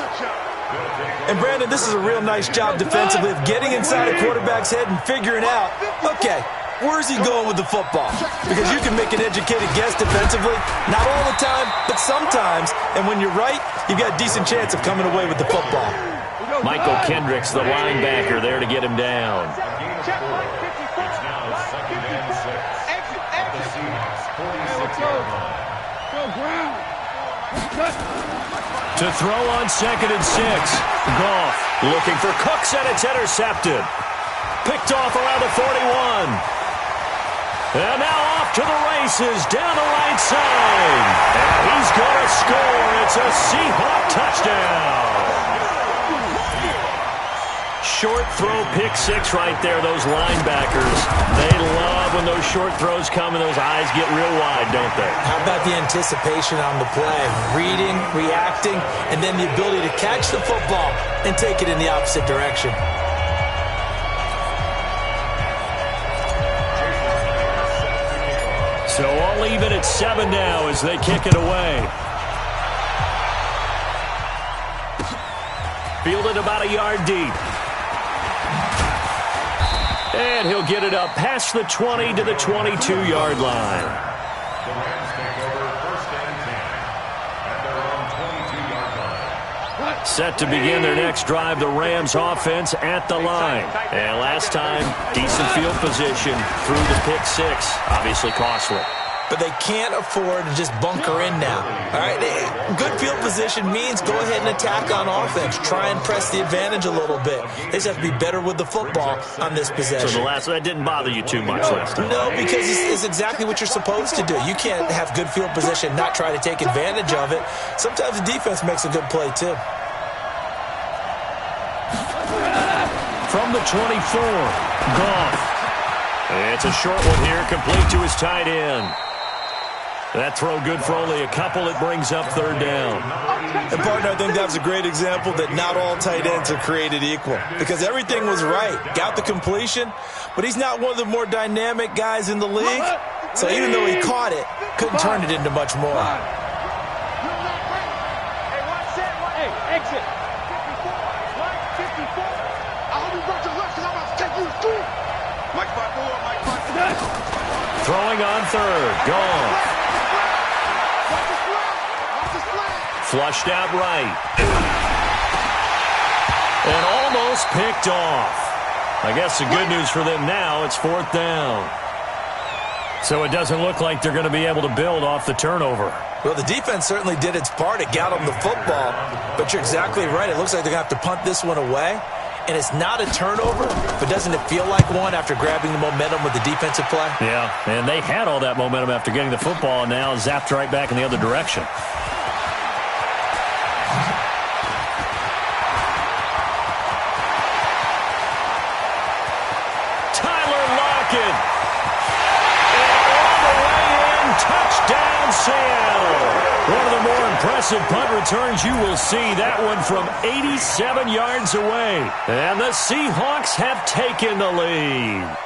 And, Brandon, this is a real nice job defensively of getting inside a quarterback's head and figuring out, okay, where's he going with the football? Because you can make an educated guess defensively, not all the time, but sometimes. And when you're right, you've got a decent chance of coming away with the football. Michael Kendricks, the linebacker, there to get him down. It's now second and 6 at the Seahawks 46-yard line. To throw on second and 6. Goff looking for Cooks, and it's intercepted. Picked off around the 41. And now off to the races down the right side. And he's going to score. It's a Seahawk touchdown. Short throw, pick 6 right there, those linebackers. They love when those short throws come and those eyes get real wide, don't they? How about the anticipation on the play? Reading, reacting, and then the ability to catch the football and take it in the opposite direction. So all even at 7 now as they kick it away. Fielded about a yard deep. And he'll get it up past the 20 to the 22-yard line. The Rams take over first and 10 at their own 22-yard line. Set to begin their next drive, the Rams offense at the line. And last time, decent field position through the pick 6. Obviously costly. But they can't afford to just bunker in now. All right, good field position means go ahead and attack on offense. Try and press the advantage a little bit. They just have to be better with the football on this possession. So that didn't bother you too much last time? No, because it's exactly what you're supposed to do. You can't have good field position, not try to take advantage of it. Sometimes the defense makes a good play, too. From the 24, Goff. It's a short one here, complete to his tight end. That throw good for only a couple. It brings up third down. And, partner, I think that was a great example that not all tight ends are created equal. Because everything was right. Got the completion, but he's not one of the more dynamic guys in the league. So even though he caught it, couldn't turn it into much more. Hey, exit. 54. I hope you brought your left because I'm about to take you to school. Mike 5-4. Throwing on third. Gone. Flushed out right. And almost picked off. I guess the good news for them now, it's fourth down. So it doesn't look like they're going to be able to build off the turnover. Well, the defense certainly did its part. It got them the football. But you're exactly right. It looks like they're going to have to punt this one away. And it's not a turnover, but doesn't it feel like one after grabbing the momentum with the defensive play? Yeah, and they had all that momentum after getting the football, and now zapped right back in the other direction. Touchdown, Seattle. One of the more impressive punt returns you will see. That one from 87 yards away. And the Seahawks have taken the lead.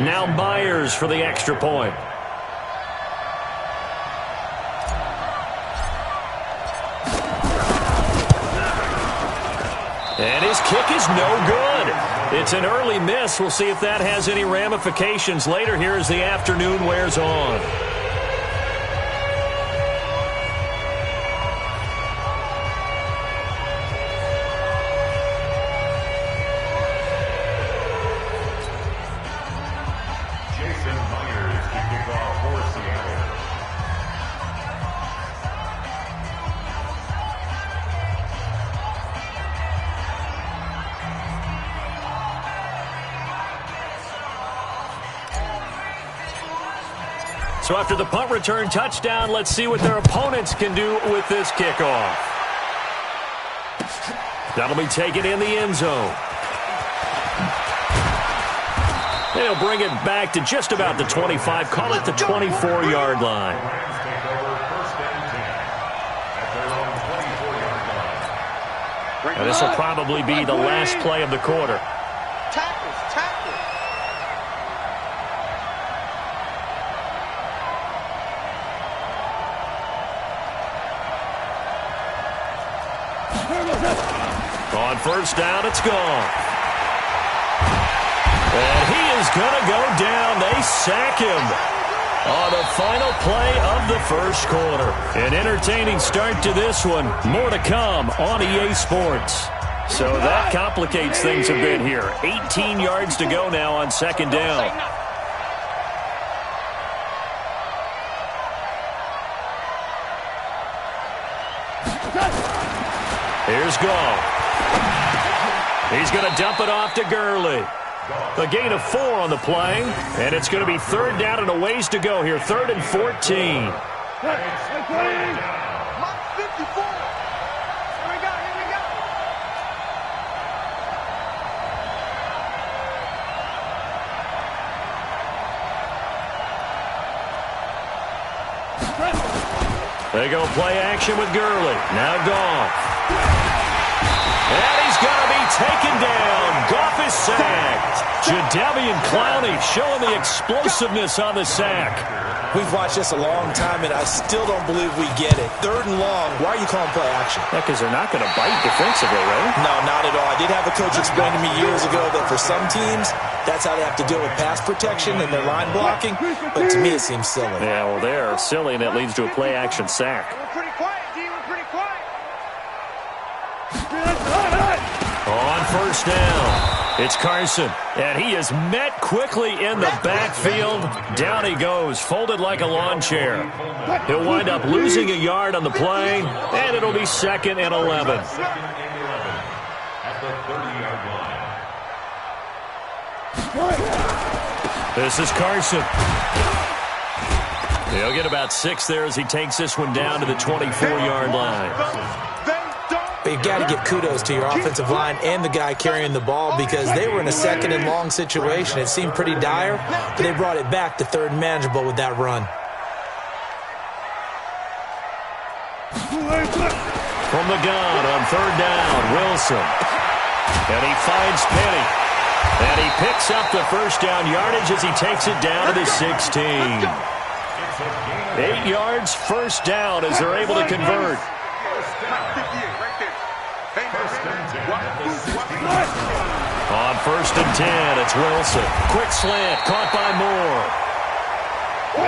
Now Myers for the extra point. And his kick is no good. It's an early miss. We'll see if that has any ramifications later here as the afternoon wears on. So after the punt return touchdown, let's see what their opponents can do with this kickoff. That'll be taken in the end zone. They'll bring it back to just about the 25, call it the 24-yard line. And this will probably be the last play of the quarter. On first down, it's gone. And he is going to go down. They sack him on the final play of the first quarter. An entertaining start to this one. More to come on EA Sports. So that complicates things a bit here. 18 yards to go now on second down. Here's Goff. He's going to dump it off to Gurley. A gain of 4 on the play, and it's going to be third down and a ways to go here. 3rd and 14. They go play action with Gurley. Now Goff. And he's going to be taken down. Goff is sacked. Jadeveon Clowney showing the explosiveness on the sack. We've watched this a long time, and I still don't believe we get it. 3rd and long. Why are you calling play action? Yeah, because they're not going to bite defensively, right? No, not at all. I did have a coach explain to me years ago that for some teams, that's how they have to deal with pass protection and their line blocking. But to me, it seems silly. Yeah, well, they're silly, and that leads to a play action sack. We're pretty quiet, D. We're pretty quiet. On first down, it's Carson, and he is met quickly in the backfield. Down he goes, folded like a lawn chair. He'll wind up losing a yard on the play, and it'll be 2nd and 11. At the 30-yard line. This is Carson. He'll get about 6 there as he takes this one down to the 24-yard line. But you've got to give kudos to your offensive line and the guy carrying the ball because they were in a 2nd and long situation. It seemed pretty dire, but they brought it back to 3rd and manageable with that run. From the gun on 3rd down, Wilson. And he finds Penny. And he picks up the first down yardage as he takes it down to the 16. 8 yards, first down as they're able to convert. On 1st and 10, it's Wilson. Quick slant, caught by Moore.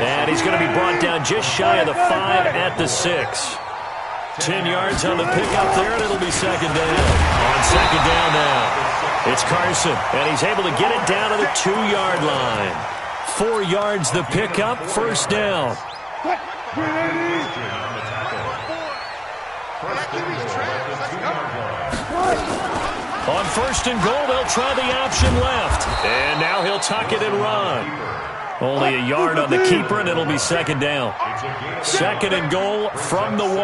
And he's going to be brought down just shy of the 5 at the 6. 10 yards on the pickup there, and it'll be 2nd down. On 2nd down now. It's Carson, and he's able to get it down to the 2-yard line. 4 yards the pickup, first down. On first and goal, they'll try the option left. And now he'll tuck it and run. Only a yard on the keeper, and it'll be second down. Second and goal from the 1.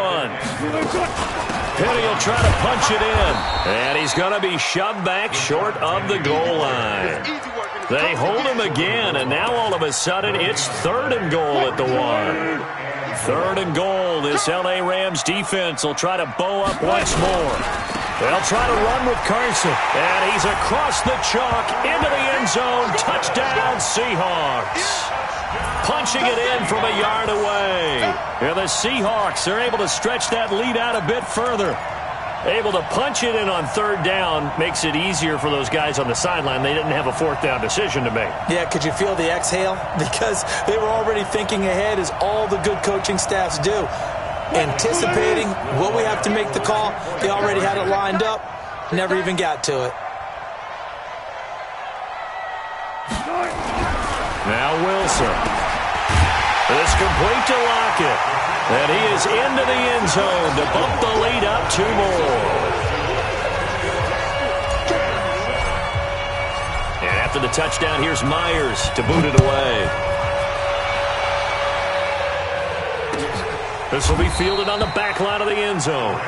Penny will try to punch it in. And he's going to be shoved back short of the goal line. They hold him again, and now all of a sudden it's third and goal at the 1. Third and goal. This L.A. Rams defense will try to bow up once more. They'll try to run with Carson. And he's across the chalk into the end zone. Touchdown, Seahawks. Punching it in from a yard away. And the Seahawks are able to stretch that lead out a bit further. Able to punch it in on third down makes it easier for those guys on the sideline. They didn't have a fourth down decision to make. Yeah, could you feel the exhale? Because they were already thinking ahead, as all the good coaching staffs do. Anticipating, will we have to make the call? They already had it lined up. Never even got to it. Now Wilson. It's complete to Lockett. And he is into the end zone to bump the lead up 2 more. And after the touchdown, here's Myers to boot it away. This will be fielded on the back line of the end zone.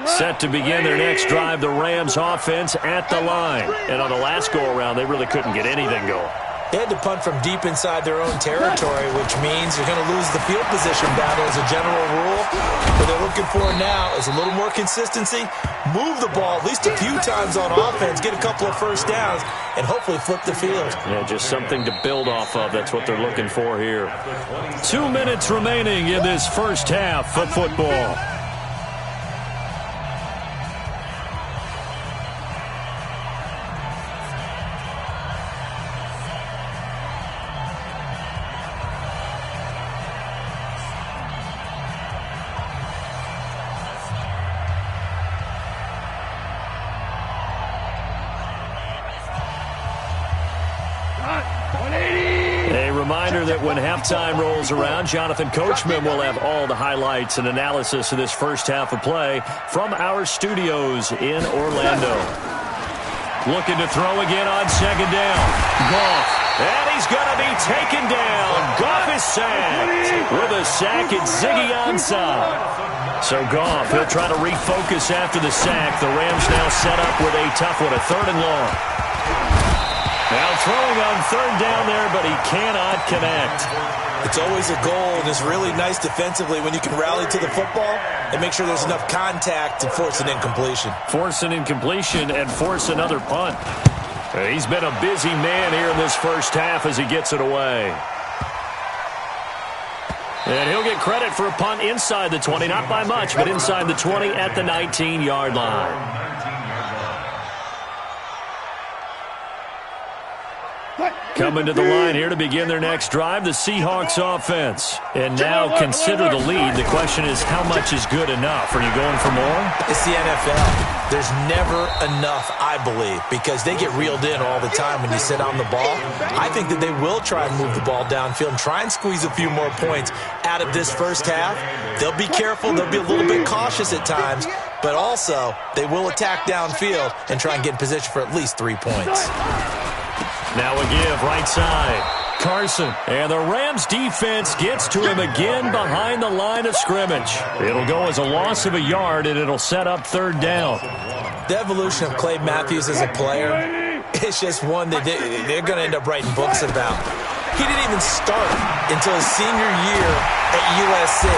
Set to begin their next drive, the Rams offense at the line. And on the last go-around, they really couldn't get anything going. They had to punt from deep inside their own territory, which means you're going to lose the field position battle as a general rule. What they're looking for now is a little more consistency, move the ball at least a few times on offense, get a couple of first downs, and hopefully flip the field. Yeah, just something to build off of. That's what they're looking for here. 2 minutes remaining in this first half of football. That when halftime rolls around, Jonathan Coachman will have all the highlights and analysis of this first half of play from our studios in Orlando. Looking to throw again on second down. Goff. And he's going to be taken down. Goff is sacked. With a sack, it's Ziggy Ansah. So Goff, he'll try to refocus after the sack. The Rams now set up with a tough one, a third and long. Now throwing on third down there, but he cannot connect. It's always a goal, and it's really nice defensively when you can rally to the football and make sure there's enough contact to force an incompletion. Force an incompletion and force another punt. He's been a busy man here in this first half as he gets it away. And he'll get credit for a punt inside the 20, not by much, but inside the 20 at the 19-yard line. Coming to the line here to begin their next drive, the Seahawks offense. And now consider the lead. The question is, how much is good enough? Are you going for more? It's the NFL. There's never enough, I believe, because they get reeled in all the time when you sit on the ball. I think that they will try and move the ball downfield and try and squeeze a few more points out of this first half. They'll be careful. They'll be a little bit cautious at times, but also they will attack downfield and try and get in position for at least 3 points. Now a give, right side. Carson. And the Rams defense gets to him again behind the line of scrimmage. It'll go as a loss of a yard, and it'll set up third down. The evolution of Clay Matthews as a player, it's just one that they're going to end up writing books about. He didn't even start until his senior year at USC.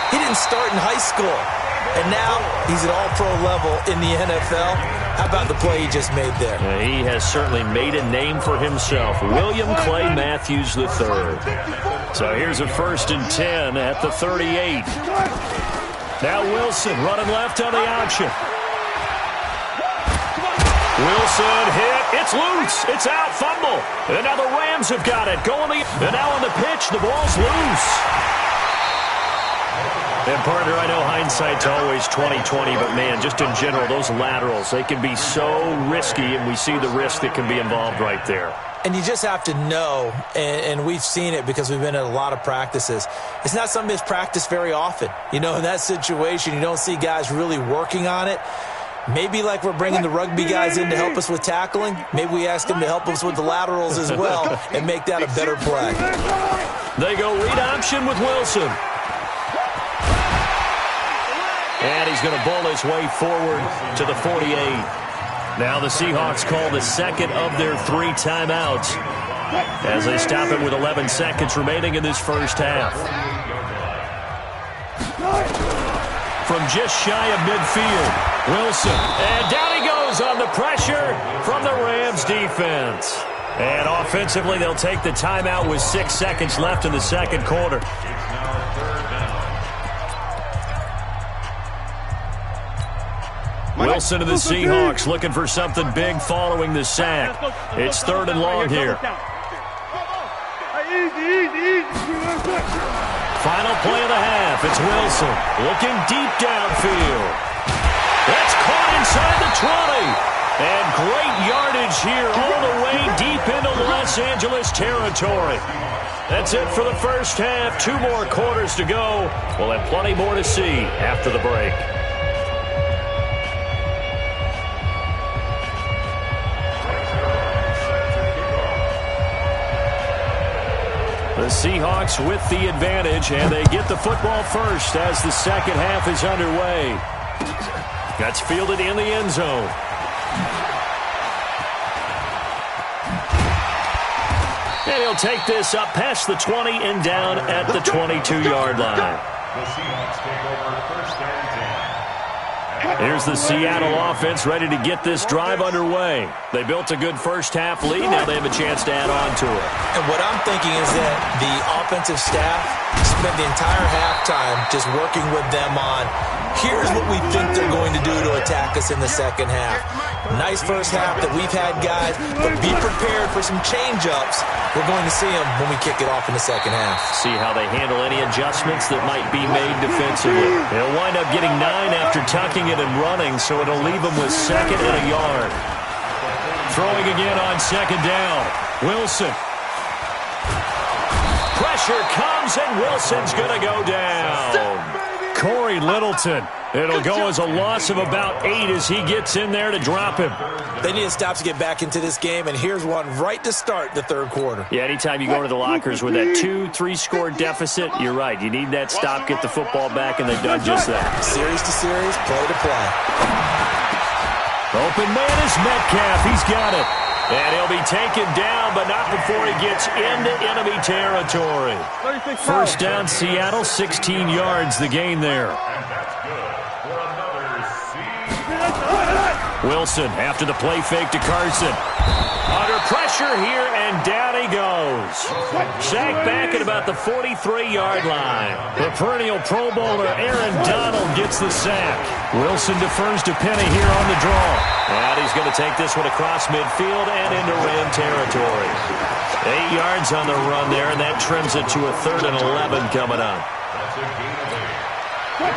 He didn't start in high school. And now he's at all-pro level in the NFL. How about the play he just made there? He has certainly made a name for himself. William Clay Matthews III. So here's a 1st and 10 at the 38. Now Wilson running left on the option. Wilson hit. It's loose. It's out. Fumble. And now the Rams have got it. And now on the pitch, the ball's loose. And, partner, I know hindsight's always 20/20, but, man, just in general, those laterals, they can be so risky, and we see the risk that can be involved right there. And you just have to know, and we've seen it because we've been at a lot of practices, it's not something that's practiced very often. You know, in that situation, you don't see guys really working on it. Maybe like we're bringing the rugby guys in to help us with tackling, maybe we ask them to help us with the laterals as well and make that a better play. They go read option with Wilson. And he's going to bowl his way forward to the 48. Now the Seahawks call the second of their 3 timeouts as they stop it with 11 seconds remaining in this first half. From just shy of midfield, Wilson. And down he goes on the pressure from the Rams defense. And offensively, they'll take the timeout with 6 seconds left in the second quarter. Wilson to the Seahawks looking for something big following the sack. It's 3rd and long here. Final play of the half. It's Wilson looking deep downfield. That's caught inside the 20. And great yardage here all the way deep into Los Angeles territory. That's it for the first half. 2 more quarters to go. We'll have plenty more to see after the break. The Seahawks with the advantage, and they get the football first as the second half is underway. That's fielded in the end zone. And he'll take this up past the 20 and down at the 22-yard line. The Seahawks take over 1st and 10. Here's the Seattle offense ready to get this drive underway. They built a good first-half lead. Now they have a chance to add on to it. And what I'm thinking is that the offensive staff spent the entire halftime just working with them on, here's what we think they're going to do to attack us in the second half. Nice first half that we've had, guys, but be prepared for some change-ups. We're going to see them when we kick it off in the second half. See how they handle any adjustments that might be made defensively. They'll wind up getting 9 after tucking it and running, so it'll leave them with 2nd and a yard. Throwing again on 2nd down. Wilson. Pressure comes, and Wilson's going to go down. Corey Littleton. It'll go as a loss of about 8 as he gets in there to drop him. They need a stop to get back into this game, and here's one right to start the third quarter. Yeah, anytime you go to the lockers with that 2-3 score deficit, you're right. You need that stop, get the football back, and they've done just that. Series to series, play to play. Open man is Metcalf. He's got it. And he'll be taken down, but not before he gets into enemy territory. First down, Seattle, 16 yards, the gain there. Wilson after the play fake to Carson. Under pressure here, and down he goes. Sacked back at about the 43-yard line. The perennial Pro Bowler Aaron Donald gets the sack. Wilson defers to Penny here on the draw. And he's going to take this one across midfield and into Ram territory. 8 yards on the run there, and that trims it to a 3rd and 11 coming up.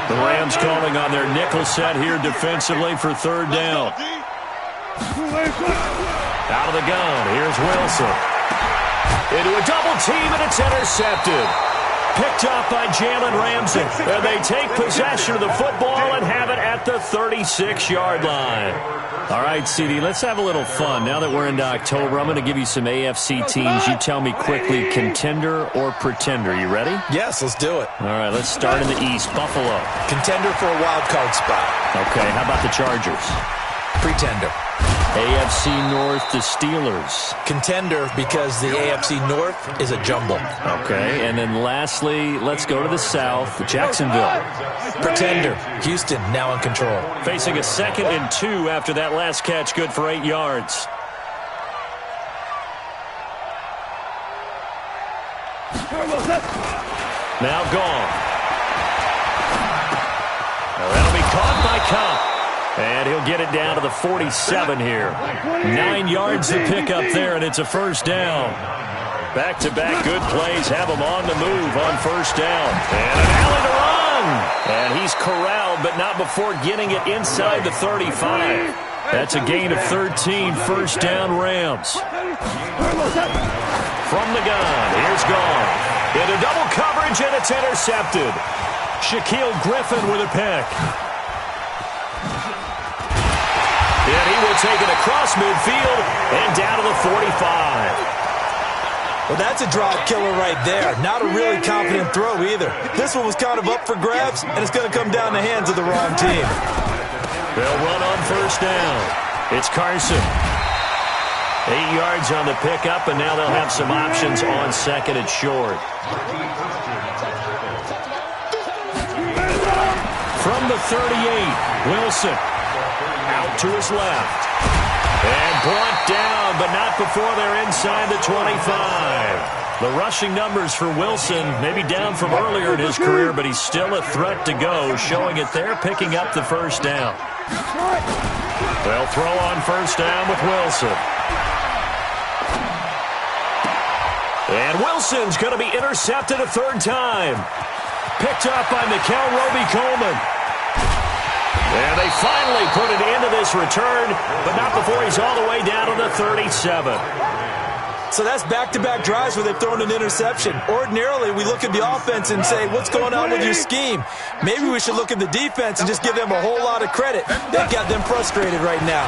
The Rams calling on their nickel set here defensively for 3rd down. Out of the gun, here's Wilson. Into a double team, and it's intercepted. Picked off by Jalen Ramsey. And they take possession of the football and have it at the 36-yard line. All right, CD, let's have a little fun. Now that we're into October, I'm going to give you some AFC teams. You tell me quickly, contender or pretender. You ready? Yes, let's do it. All right, let's start in the East. Buffalo. Contender for a wild card spot. Okay, how about the Chargers? Pretender. AFC North, the Steelers. Contender because the AFC North is a jumble. Okay, and then lastly, let's go to the South, Jacksonville. Pretender. Houston now in control. Facing a 2nd and 2 after that last catch, good for 8 yards. Now gone. Now that'll be caught by Cup. And he'll get it down to the 47 here. 9 yards to pick up there, and it's a first down. Back-to-back good plays have him on the move on first down. And an alley to run. And he's corralled, but not before getting it inside the 35. That's a gain of 13, first down Rams. From the gun, here's Gone. Into double coverage, and it's intercepted. Shaquille Griffin with a pick. And he will take it across midfield and down to the 45. Well, that's a drive killer right there. Not a really confident throw either. This one was kind of up for grabs, and it's going to come down the hands of the wrong team. They'll run on first down. It's Carson. 8 yards on the pickup, and now they'll have some options on 2nd and short. From the 38, Wilson. Out to his left. And brought down, but not before they're inside the 25. The rushing numbers for Wilson, maybe down from earlier in his career, but he's still a threat to go, showing it there, picking up the first down. They'll throw on first down with Wilson. And Wilson's going to be intercepted a 3rd time. Picked up by Mikel Roby-Coleman. And they finally put it into this return, but not before he's all the way down to the 37. So that's back-to-back drives where they've thrown an interception. Ordinarily, we look at the offense and say, what's going on with your scheme? Maybe we should look at the defense and just give them a whole lot of credit. They've got them frustrated right now.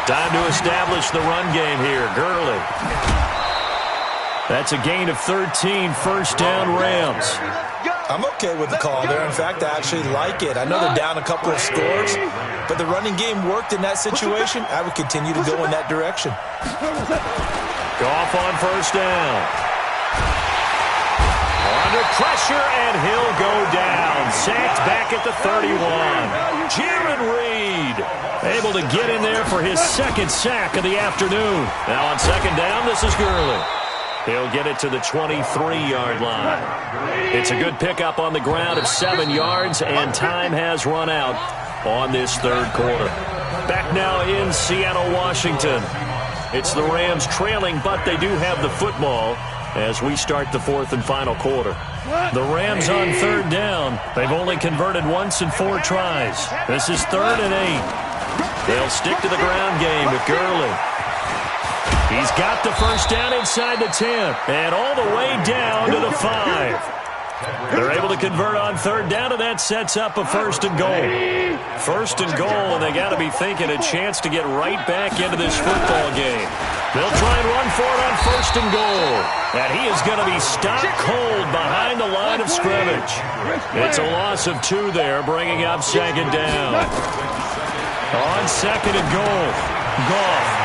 Time to establish the run game here. Gurley. That's a gain of 13, first down Rams. I'm okay with the call there. In fact, I actually like it. I know they're down a couple of scores, but the running game worked in that situation. I would continue to go in that direction. Goff on first down. Under pressure, and he'll go down. Sacked back at the 31. Jaron Reed able to get in there for his 2nd sack of the afternoon. Now on 2nd down, this is Gurley. He'll get it to the 23-yard line. It's a good pickup on the ground of 7 yards, and time has run out on this 3rd quarter. Back now in Seattle, Washington. It's the Rams trailing, but they do have the football as we start the 4th and final quarter. The Rams on 3rd down. They've only converted once in 4 tries. This is 3rd and 8. They'll stick to the ground game with Gurley. He's got the first down inside the 10 and all the way down to the 5. They're able to convert on 3rd down, and that sets up a 1st and goal. 1st and goal, and they got to be thinking a chance to get right back into this football game. They'll try and run for it on 1st and goal. And he is going to be stopped cold behind the line of scrimmage. It's a loss of 2 there, bringing up 2nd down. On 2nd and goal, Goff.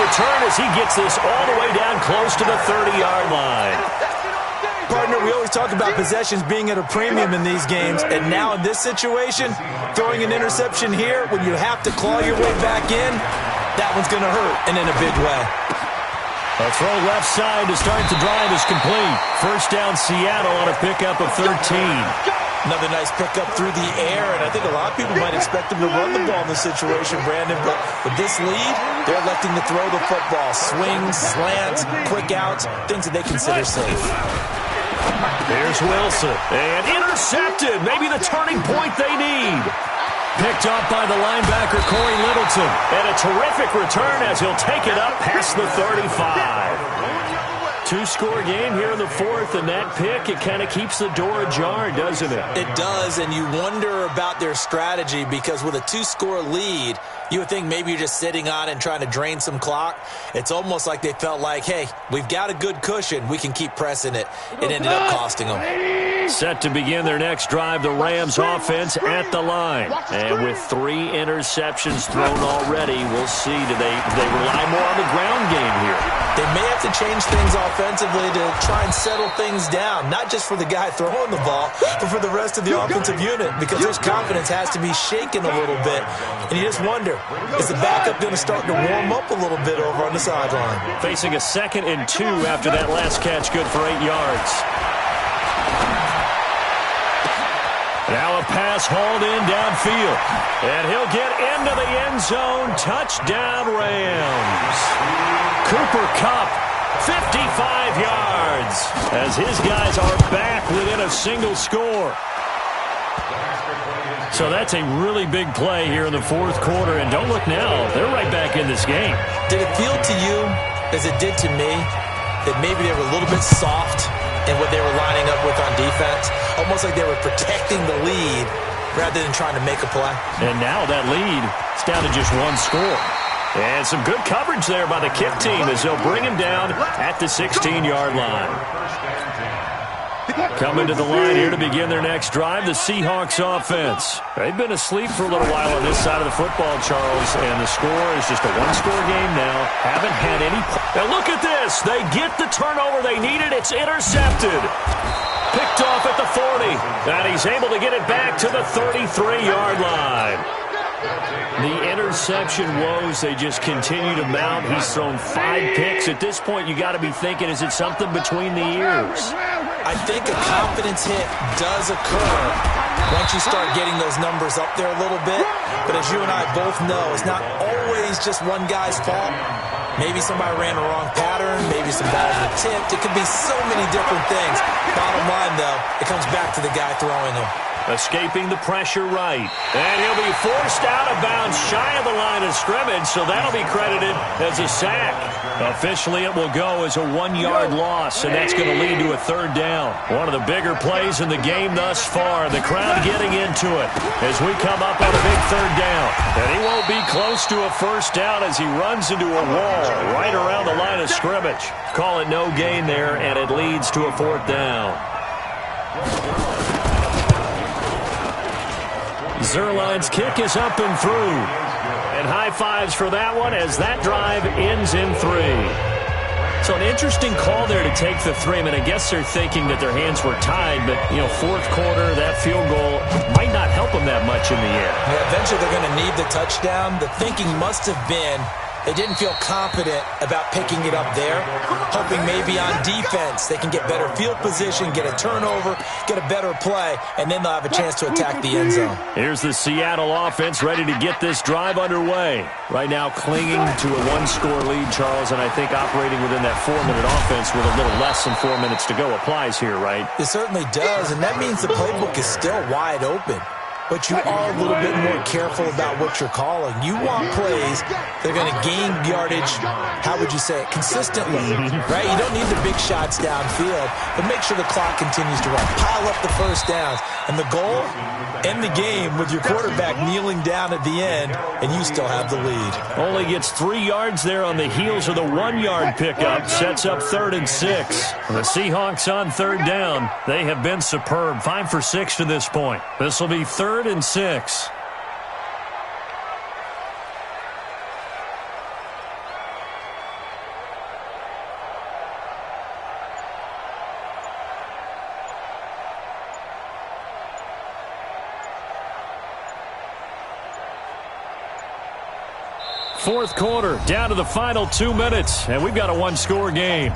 Return as he gets this all the way down close to the 30-yard line. Partner, we always talk about possessions being at a premium in these games, and now in this situation, throwing an interception here when you have to claw your way back in, that one's going to hurt, and in a big way. A throw left side to start the drive is complete. First down Seattle on a pickup of 13. Another nice pickup through the air, and I think a lot of people might expect them to run the ball in this situation, Brandon, but with this lead, they're electing to throw the football. Swings, slants, quick outs, things that they consider safe. There's Wilson, and intercepted, maybe the turning point they need. Picked up by the linebacker, Corey Littleton, and a terrific return as he'll take it up past the 35. Two-score game here in the fourth, and that pick, it kind of keeps the door ajar, doesn't it? It does, and you wonder about their strategy because with a two-score lead, you would think maybe you're just sitting on it and trying to drain some clock. It's almost like they felt like, hey, we've got a good cushion. We can keep pressing it. It ended up costing them. Set to begin their next drive, the Rams offense at the line. And with 3 interceptions thrown already, we'll see, do they rely more on the ground game here? They may have to change things offensively to try and settle things down, not just for the guy throwing the ball, but for the rest of the offensive unit, because his confidence has to be shaken a little bit. And you just wonder, is the backup going to start to warm up a little bit over on the sideline? Facing a 2nd and 2 after that last catch, good for 8 yards. Now a pass hauled in downfield. And he'll get into the end zone. Touchdown, Rams. Cooper Kupp, 55 yards, as his guys are back within a single score. So that's a really big play here in the fourth quarter. And don't look now, they're right back in this game. Did it feel to you, as it did to me, that maybe they were a little bit soft in what they were lining up with on defense? Almost like they were protecting the lead rather than trying to make a play. And now that lead is down to just 1 score. And some good coverage there by the kick team as they'll bring him down at the 16-yard line. Coming to the line here to begin their next drive, the Seahawks offense. They've been asleep for a little while on this side of the football, Charles, and the score is just a 1-score game now. Haven't had any. Now look at this. They get the turnover they needed. It's intercepted. Picked off at the 40. And he's able to get it back to the 33-yard line. The interception woes, they just continue to mount. He's thrown 5 picks. At this point, you got to be thinking, is it something between the ears? I think a confidence hit does occur once you start getting those numbers up there a little bit. But as you and I both know, it's not always just one guy's fault. Maybe somebody ran the wrong pattern. Maybe some balls were tipped. It could be so many different things. Bottom line, though, it comes back to the guy throwing them. Escaping the pressure right. And he'll be forced out of bounds shy of the line of scrimmage, so that'll be credited as a sack. Officially, it will go as a 1-yard loss, and that's going to lead to a 3rd down. One of the bigger plays in the game thus far. The crowd getting into it as we come up on a big 3rd down. And he won't be close to a 1st down as he runs into a wall right around the line of scrimmage. Call it no gain there, and it leads to a 4th down. Zerline's kick is up and through. And high fives for that one as that drive ends in 3. So an interesting call there to take the 3. I mean, I guess they're thinking that their hands were tied, but, you know, fourth quarter, that field goal might not help them that much in the end. Yeah, eventually they're going to need the touchdown. The thinking must have been they didn't feel confident about picking it up there, hoping maybe on defense they can get better field position, get a turnover, get a better play, and then they'll have a chance to attack the end zone. Here's the Seattle offense ready to get this drive underway. Right now clinging to a 1-score lead, Charles, and I think operating within that 4-minute offense with a little less than 4 minutes to go applies here, right? It certainly does, and that means the playbook is still wide open. But you are a little bit more careful about what you're calling. You want plays that are going to gain yardage, how would you say it, consistently, right? You don't need the big shots downfield, but make sure the clock continues to run. Pile up the first downs. And the goal, end the game with your quarterback kneeling down at the end, and you still have the lead. Only gets 3 yards there on the heels of the 1-yard pickup. Sets up 3rd and 6. The Seahawks on 3rd down. They have been superb. 5 for 6 to this point. This will be 3rd and 6. Fourth quarter, down to the final 2 minutes, and we've got a 1-score game.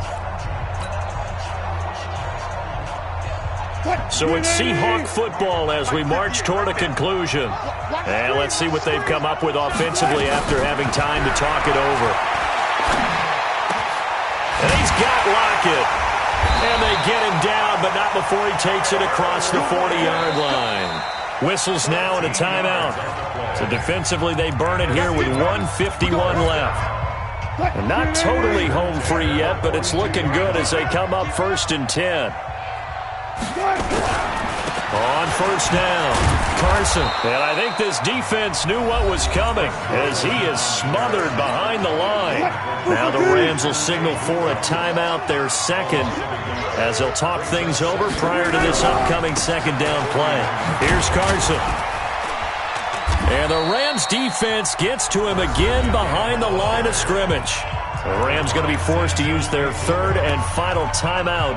So it's Seahawk football as we march toward a conclusion. And let's see what they've come up with offensively after having time to talk it over. And he's got Lockett. And they get him down, but not before he takes it across the 40-yard line. Whistles now and a timeout. So defensively, they burn it here with 1:51 left. And not totally home free yet, but it's looking good as they come up 1st and 10. On 1st down, Carson. And I think this defense knew what was coming as he is smothered behind the line. Now the Rams will signal for a timeout, their second, as they'll talk things over prior to this upcoming 2nd down play. Here's Carson. And the Rams defense gets to him again behind the line of scrimmage. The Rams going to be forced to use their 3rd and final timeout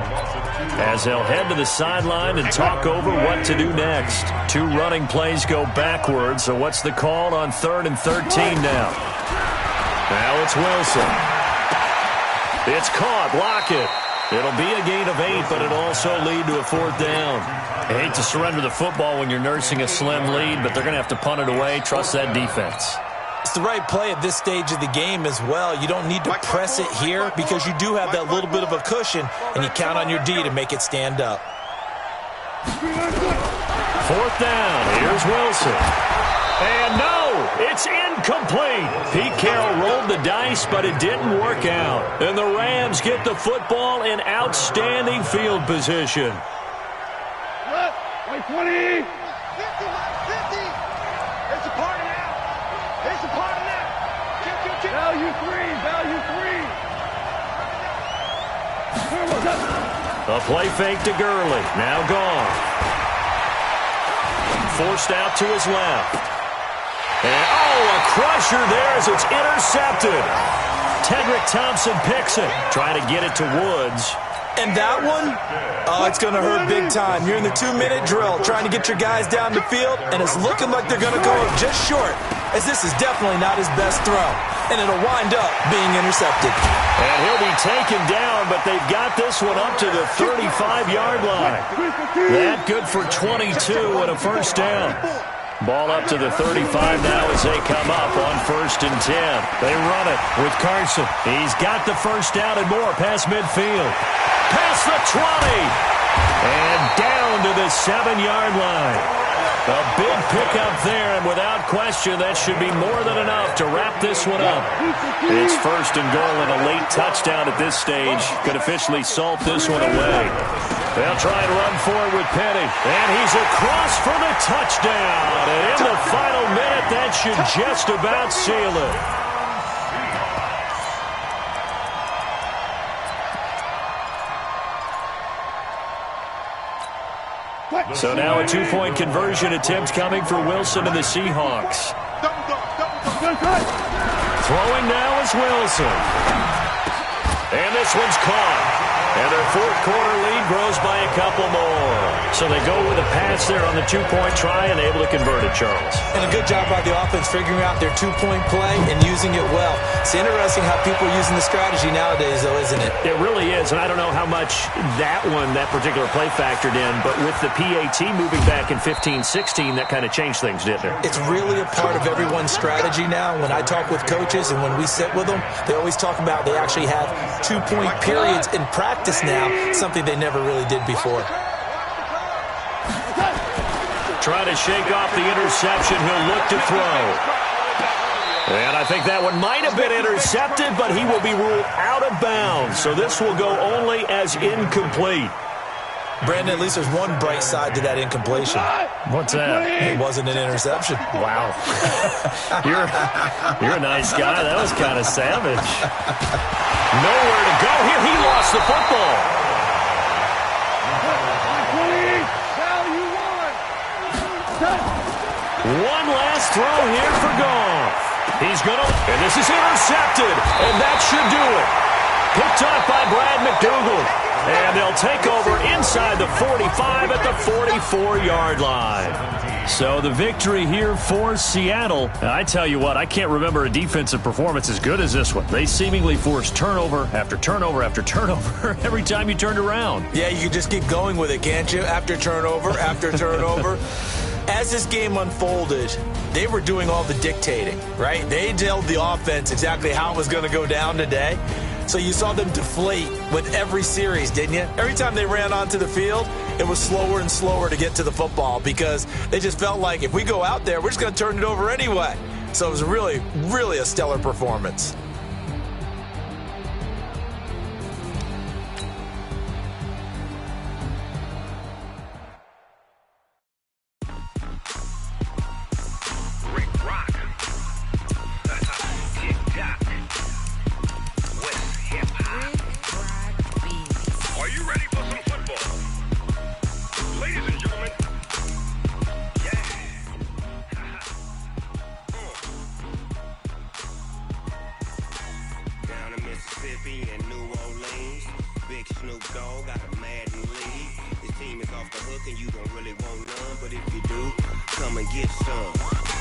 as they'll head to the sideline and talk over what to do next. 2 running plays go backwards, so what's the call on 3rd and 13 now? Now it's Wilson. It's caught. Lockett. It'll be a gain of 8, but it'll also lead to a 4th down. I hate to surrender the football when you're nursing a slim lead, but they're going to have to punt it away. Trust that defense. It's the right play at this stage of the game as well. You don't need to press it here because you do have that little bit of a cushion, and you count on your D to make it stand up. 4th down. Here's Wilson. And no, it's incomplete. Pete Carroll rolled the dice, but it didn't work out. And the Rams get the football in outstanding field position. 20. 50, 50. It's a party now. It's a party now. Value 3. Value 3. A play fake to Gurley. Now gone. Forced out to his left. And, a crusher there as it's intercepted. Tedrick Thompson picks it. Trying to get it to Woods. And that one, it's going to hurt big time. You're in the 2-minute drill trying to get your guys down the field, and it's looking like they're going to go up just short, as this is definitely not his best throw. And it'll wind up being intercepted. And he'll be taken down, but they've got this one up to the 35-yard line. That good for 22 and a 1st down. Ball up to the 35 now as they come up on 1st and 10. They run it with Carson. He's got the 1st down and more past midfield. Past the 20. And down to the 7-yard line. A big pickup there, and without question, that should be more than enough to wrap this one up. It's 1st and goal and a late touchdown at this stage. Could officially salt this one away. They'll try and run forward with Penny. And he's across for the touchdown. And in the final minute, that should just about seal it. So now a 2-point conversion attempt coming for Wilson and the Seahawks. Throwing now is Wilson. And this one's caught. And their 4th quarter lead grows by a couple more. So they go with a pass there on the 2-point try and able to convert it, Charles. And a good job by the offense figuring out their 2-point play and using it well. It's interesting how people are using the strategy nowadays, though, isn't it? It really is, and I don't know how much that particular play factored in, but with the PAT moving back in 15-16, that kind of changed things, didn't it? It's really a part of everyone's strategy now. When I talk with coaches and when we sit with them, they always talk about they actually have 2-point periods in practice now, something they never really did before. Trying to shake off the interception. He'll look to throw. And I think that one might have been intercepted, but he will be ruled out of bounds. So this will go only as incomplete. Brandon, at least there's one bright side to that incompletion. What's that? It wasn't an interception. Wow. You're a nice guy. That was kind of savage. Nowhere to go here. He lost the football. One last throw here for Goff. He's going to, and this is intercepted, and that should do it. Picked up by Brad McDougald. And they'll take over inside the 45 at the 44-yard line. So the victory here for Seattle. And I tell you what, I can't remember a defensive performance as good as this one. They seemingly forced turnover after turnover after turnover every time you turned around. Yeah, you can just keep going with it, can't you? After turnover, after turnover. As this game unfolded, they were doing all the dictating, right? They told the offense exactly how it was going to go down today. So you saw them deflate with every series, didn't you? Every time they ran onto the field, it was slower and slower to get to the football because they just felt like if we go out there, we're just going to turn it over anyway. So it was really, really a stellar performance. Mississippi and New Orleans. Big Snoop Dogg got a Madden lead. His team is off the hook and you don't really want none. But if you do, come and get some.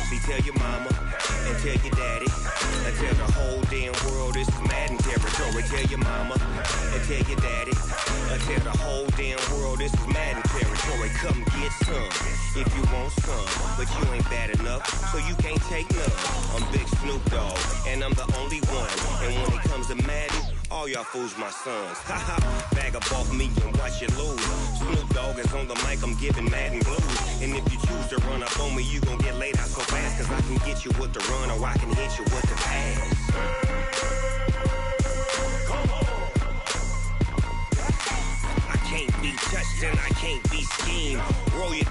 See, tell your mama and tell your daddy and tell the whole damn world this is Madden territory. Tell your mama and tell your daddy and tell the whole damn world this is Madden territory. Come get some if you want some. But you ain't bad enough, so you can't take none. I'm Big Snoop Dogg, and I'm the only one. And when it comes to Madden, all y'all fools my sons. Haha, bag up off me and watch you lose. Snoop Dogg is on the mic, I'm giving Madden blues. And if you choose to run up on me, you gon' get laid out so fast. Cause I can get you with the run or I can hit you with the pass. I can't be touched and I can't be schemed. Roll it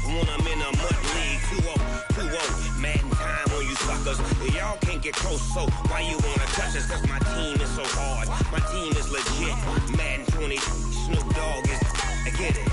when I'm in a mud league. 2-0, Madden time on you suckers. Y'all can't get close, so why you wanna touch us? Cause my team is so hard, my team is legit. Madden 20, Snoop Dogg is, I get it.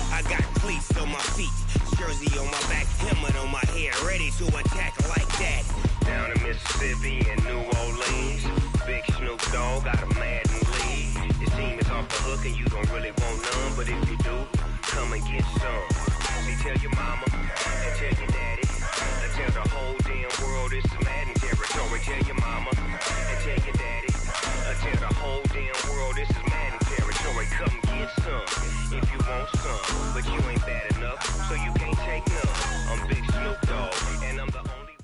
I got cleats on my feet, jersey on my back, helmet on my head, ready to attack like that. Down in Mississippi and New Orleans, Big Snoop Dogg got a Madden lead. His team is off the hook and you don't really want none, but if you do, come and get some. See, tell your mama and tell your daddy and tell the whole damn world this is Madden territory. Tell your mama and tell your daddy and tell the whole damn world this is Madden territory. Come get some if you want some, but you ain't bad enough, so you can't take none. I'm Big Snoop Dogg, and I'm the only.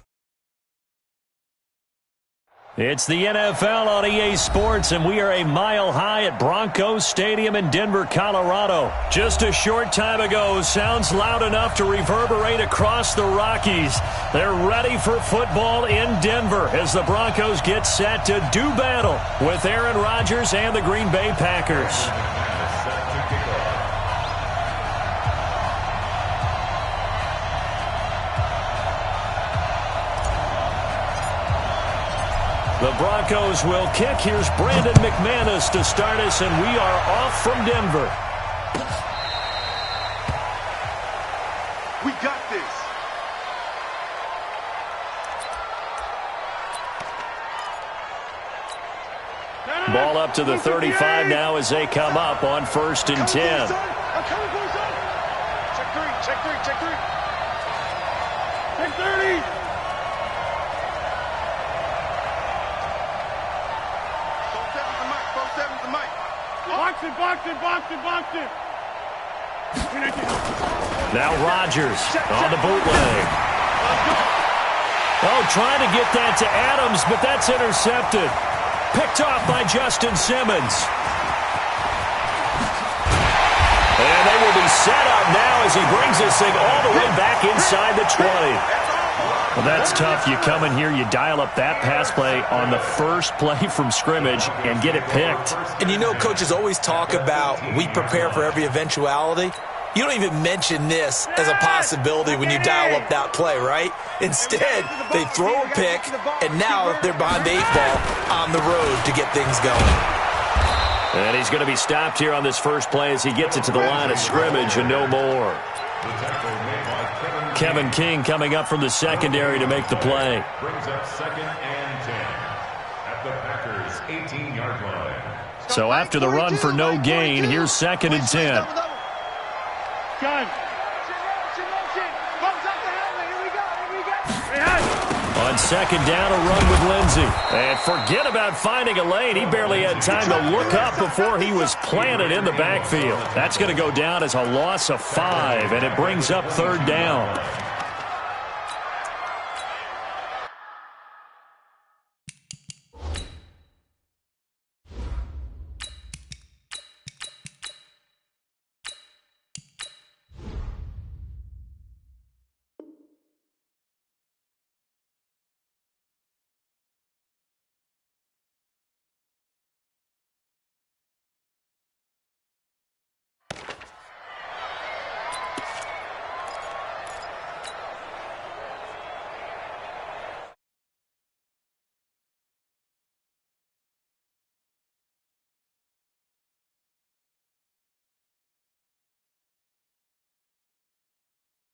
It's the NFL on EA Sports, and we are a mile high at Broncos Stadium in Denver, Colorado. Just a short time ago, sounds loud enough to reverberate across the Rockies. They're ready for football in Denver as the Broncos get set to do battle with Aaron Rodgers and the Green Bay Packers. The Broncos will kick. Here's Brandon McManus to start us, and we are off from Denver. We got this. Ball up to the 35 now as they come up on 1st and 10. Check three. Check 30. Box it. Now Rodgers on the bootleg. Oh, trying to get that to Adams, but that's intercepted. Picked off by Justin Simmons. And they will be set up now as he brings this thing all the way back inside the 20. Well, that's tough. You come in here, you dial up that pass play on the first play from scrimmage and get it picked. And you know, coaches always talk about we prepare for every eventuality. You don't even mention this as a possibility when you dial up that play, right? Instead, they throw a pick, and now they're behind the 8 ball on the road to get things going. And he's going to be stopped here on this first play as he gets it to the line of scrimmage and no more. Kevin King coming up from the secondary to make the play. Brings up 2nd and 10 at the Packers' 18-yard line. So after the run for no gain, here's 2nd and 10. On 2nd down, a run with Lindsey. And forget about finding a lane. He barely had time to look up before he was planted in the backfield. That's going to go down as a loss of 5, and it brings up 3rd down.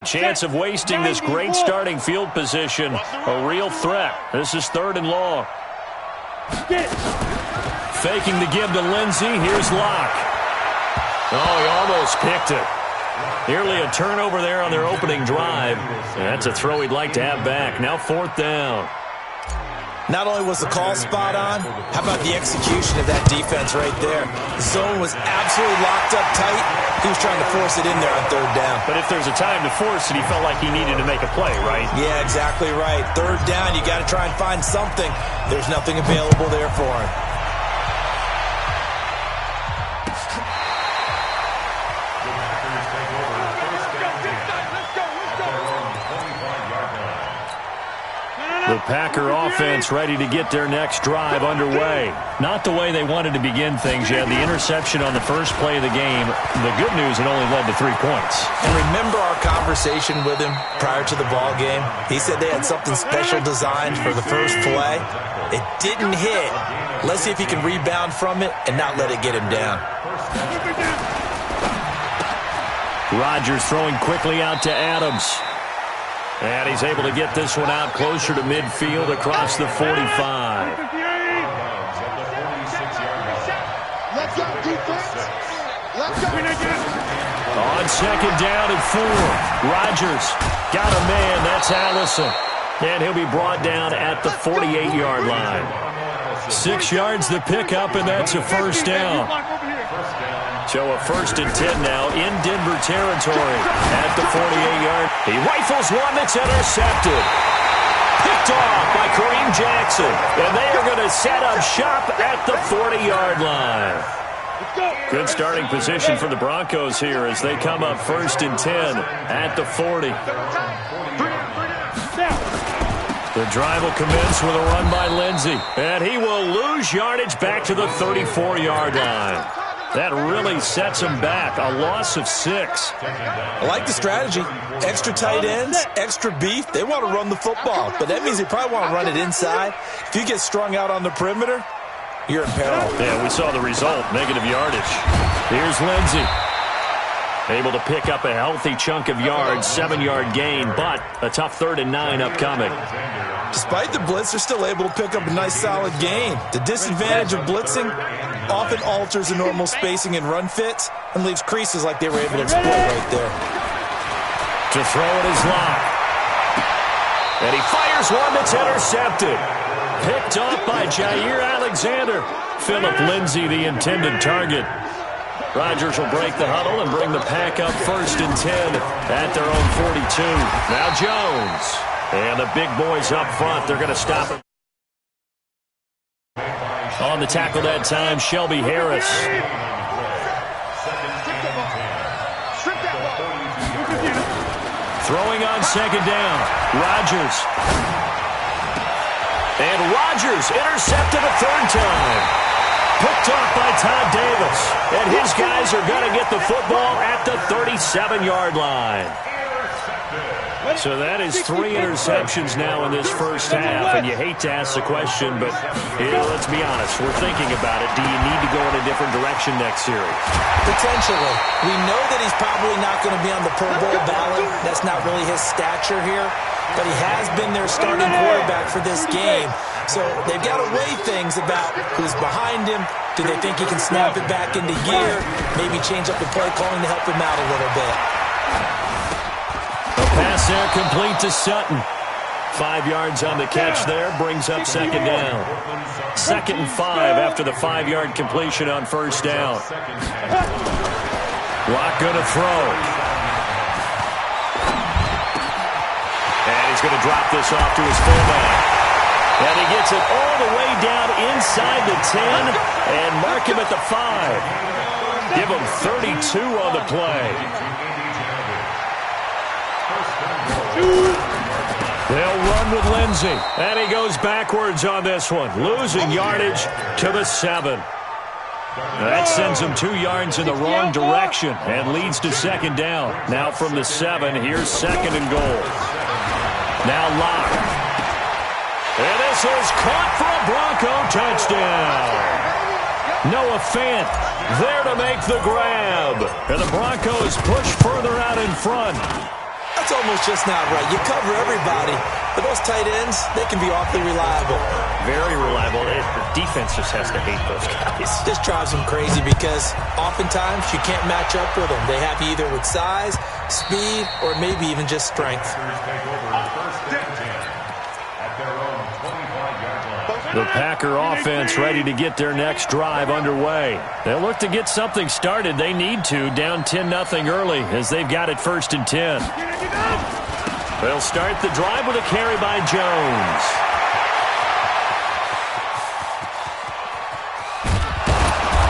chance of wasting this great starting field position. A real threat. This is 3rd and long. Faking the give to Lindsey. Here's Locke. Oh, he almost picked it. Nearly a turnover there on their opening drive. That's a throw he'd like to have back. Now 4th down. Not only was the call spot on, how about the execution of that defense right there? The zone was absolutely locked up tight. He was trying to force it in there on 3rd down. But if there's a time to force it, he felt like he needed to make a play, right? Yeah, exactly right. 3rd down, you got to try and find something. There's nothing available there for him. The Packer offense ready to get their next drive underway. Not the way they wanted to begin things. You had the interception on the first play of the game. The good news, it only led to 3 points. And remember our conversation with him prior to the ball game? He said they had something special designed for the first play. It didn't hit. Let's see if he can rebound from it and not let it get him down. Rodgers throwing quickly out to Adams. And he's able to get this one out closer to midfield across the 45. Let's go, defense. Let's go. On 2nd down and 4. Rodgers got a man. That's Allison. And he'll be brought down at the 48-yard line. 6 yards to pick up, and that's a 1st down. So a 1st and 10 now in Denver territory at the 48-yard. He rifles one that's intercepted. Picked off by Kareem Jackson. And they are going to set up shop at the 40-yard line. Good starting position for the Broncos here as they come up 1st and 10 at the 40. The drive will commence with a run by Lindsey. And he will lose yardage back to the 34-yard line. That really sets him back. A loss of 6. I like the strategy. Extra tight ends, extra beef. They want to run the football, but that means they probably want to run it inside. If you get strung out on the perimeter, you're in peril. Yeah, we saw the result. Negative yardage. Here's Lindsey. Able to pick up a healthy chunk of yards. 7-yard gain, but a tough 3rd and 9 upcoming. Despite the blitz, they're still able to pick up a nice solid gain. The disadvantage of blitzing often alters the normal spacing and run fits and leaves creases like they were able to exploit right there. To throw it is Locke. And he fires one that's intercepted. Picked off by Jair Alexander. Philip Lindsay, the intended target. Rodgers will break the huddle and bring the pack up 1st and 10 at their own 42. Now Jones. And the big boys up front, they're going to stop it. On the tackle that time, Shelby Harris. Throwing on 2nd down, Rodgers. And Rodgers intercepted a 3rd time. Picked off by Todd Davis. And his guys are going to get the football at the 37-yard line. So that is 3 interceptions now in this first half, and you hate to ask the question, but let's be honest, we're thinking about it. Do you need to go in a different direction next series? Potentially. We know that he's probably not going to be on the Pro Bowl ballot. That's not really his stature here, but he has been their starting quarterback for this game. So they've got to weigh things about who's behind him. Do they think he can snap it back into gear? Maybe change up the play calling to help him out a little bit. Pass there complete to Sutton. 5 yards on the catch there, brings up 2nd down. 2nd and 5 after the 5-yard completion on 1st down. Locke going to throw. And he's going to drop this off to his fullback. And he gets it all the way down inside the 10 and mark him at the 5. Give him 32 on the play. They'll run with Lindsey, and he goes backwards on this one, losing yardage to the 7. That sends him 2 yards in the wrong direction and leads to 2nd down. Now from the 7, here's 2nd and goal. Now Locke. And this is caught for a Bronco touchdown. Noah Fant there to make the grab. And the Broncos push further out in front. I'll It's almost just not right. You cover everybody, but those tight ends, they can be awfully reliable. Very reliable. The defense just has to hate those guys. This drives them crazy because oftentimes you can't match up with them. They have you either with size, speed, or maybe even just strength. The Packer offense ready to get their next drive underway. They'll look to get something started. They need to, down 10-0 early as they've got it 1st and 10. They'll start the drive with a carry by Jones.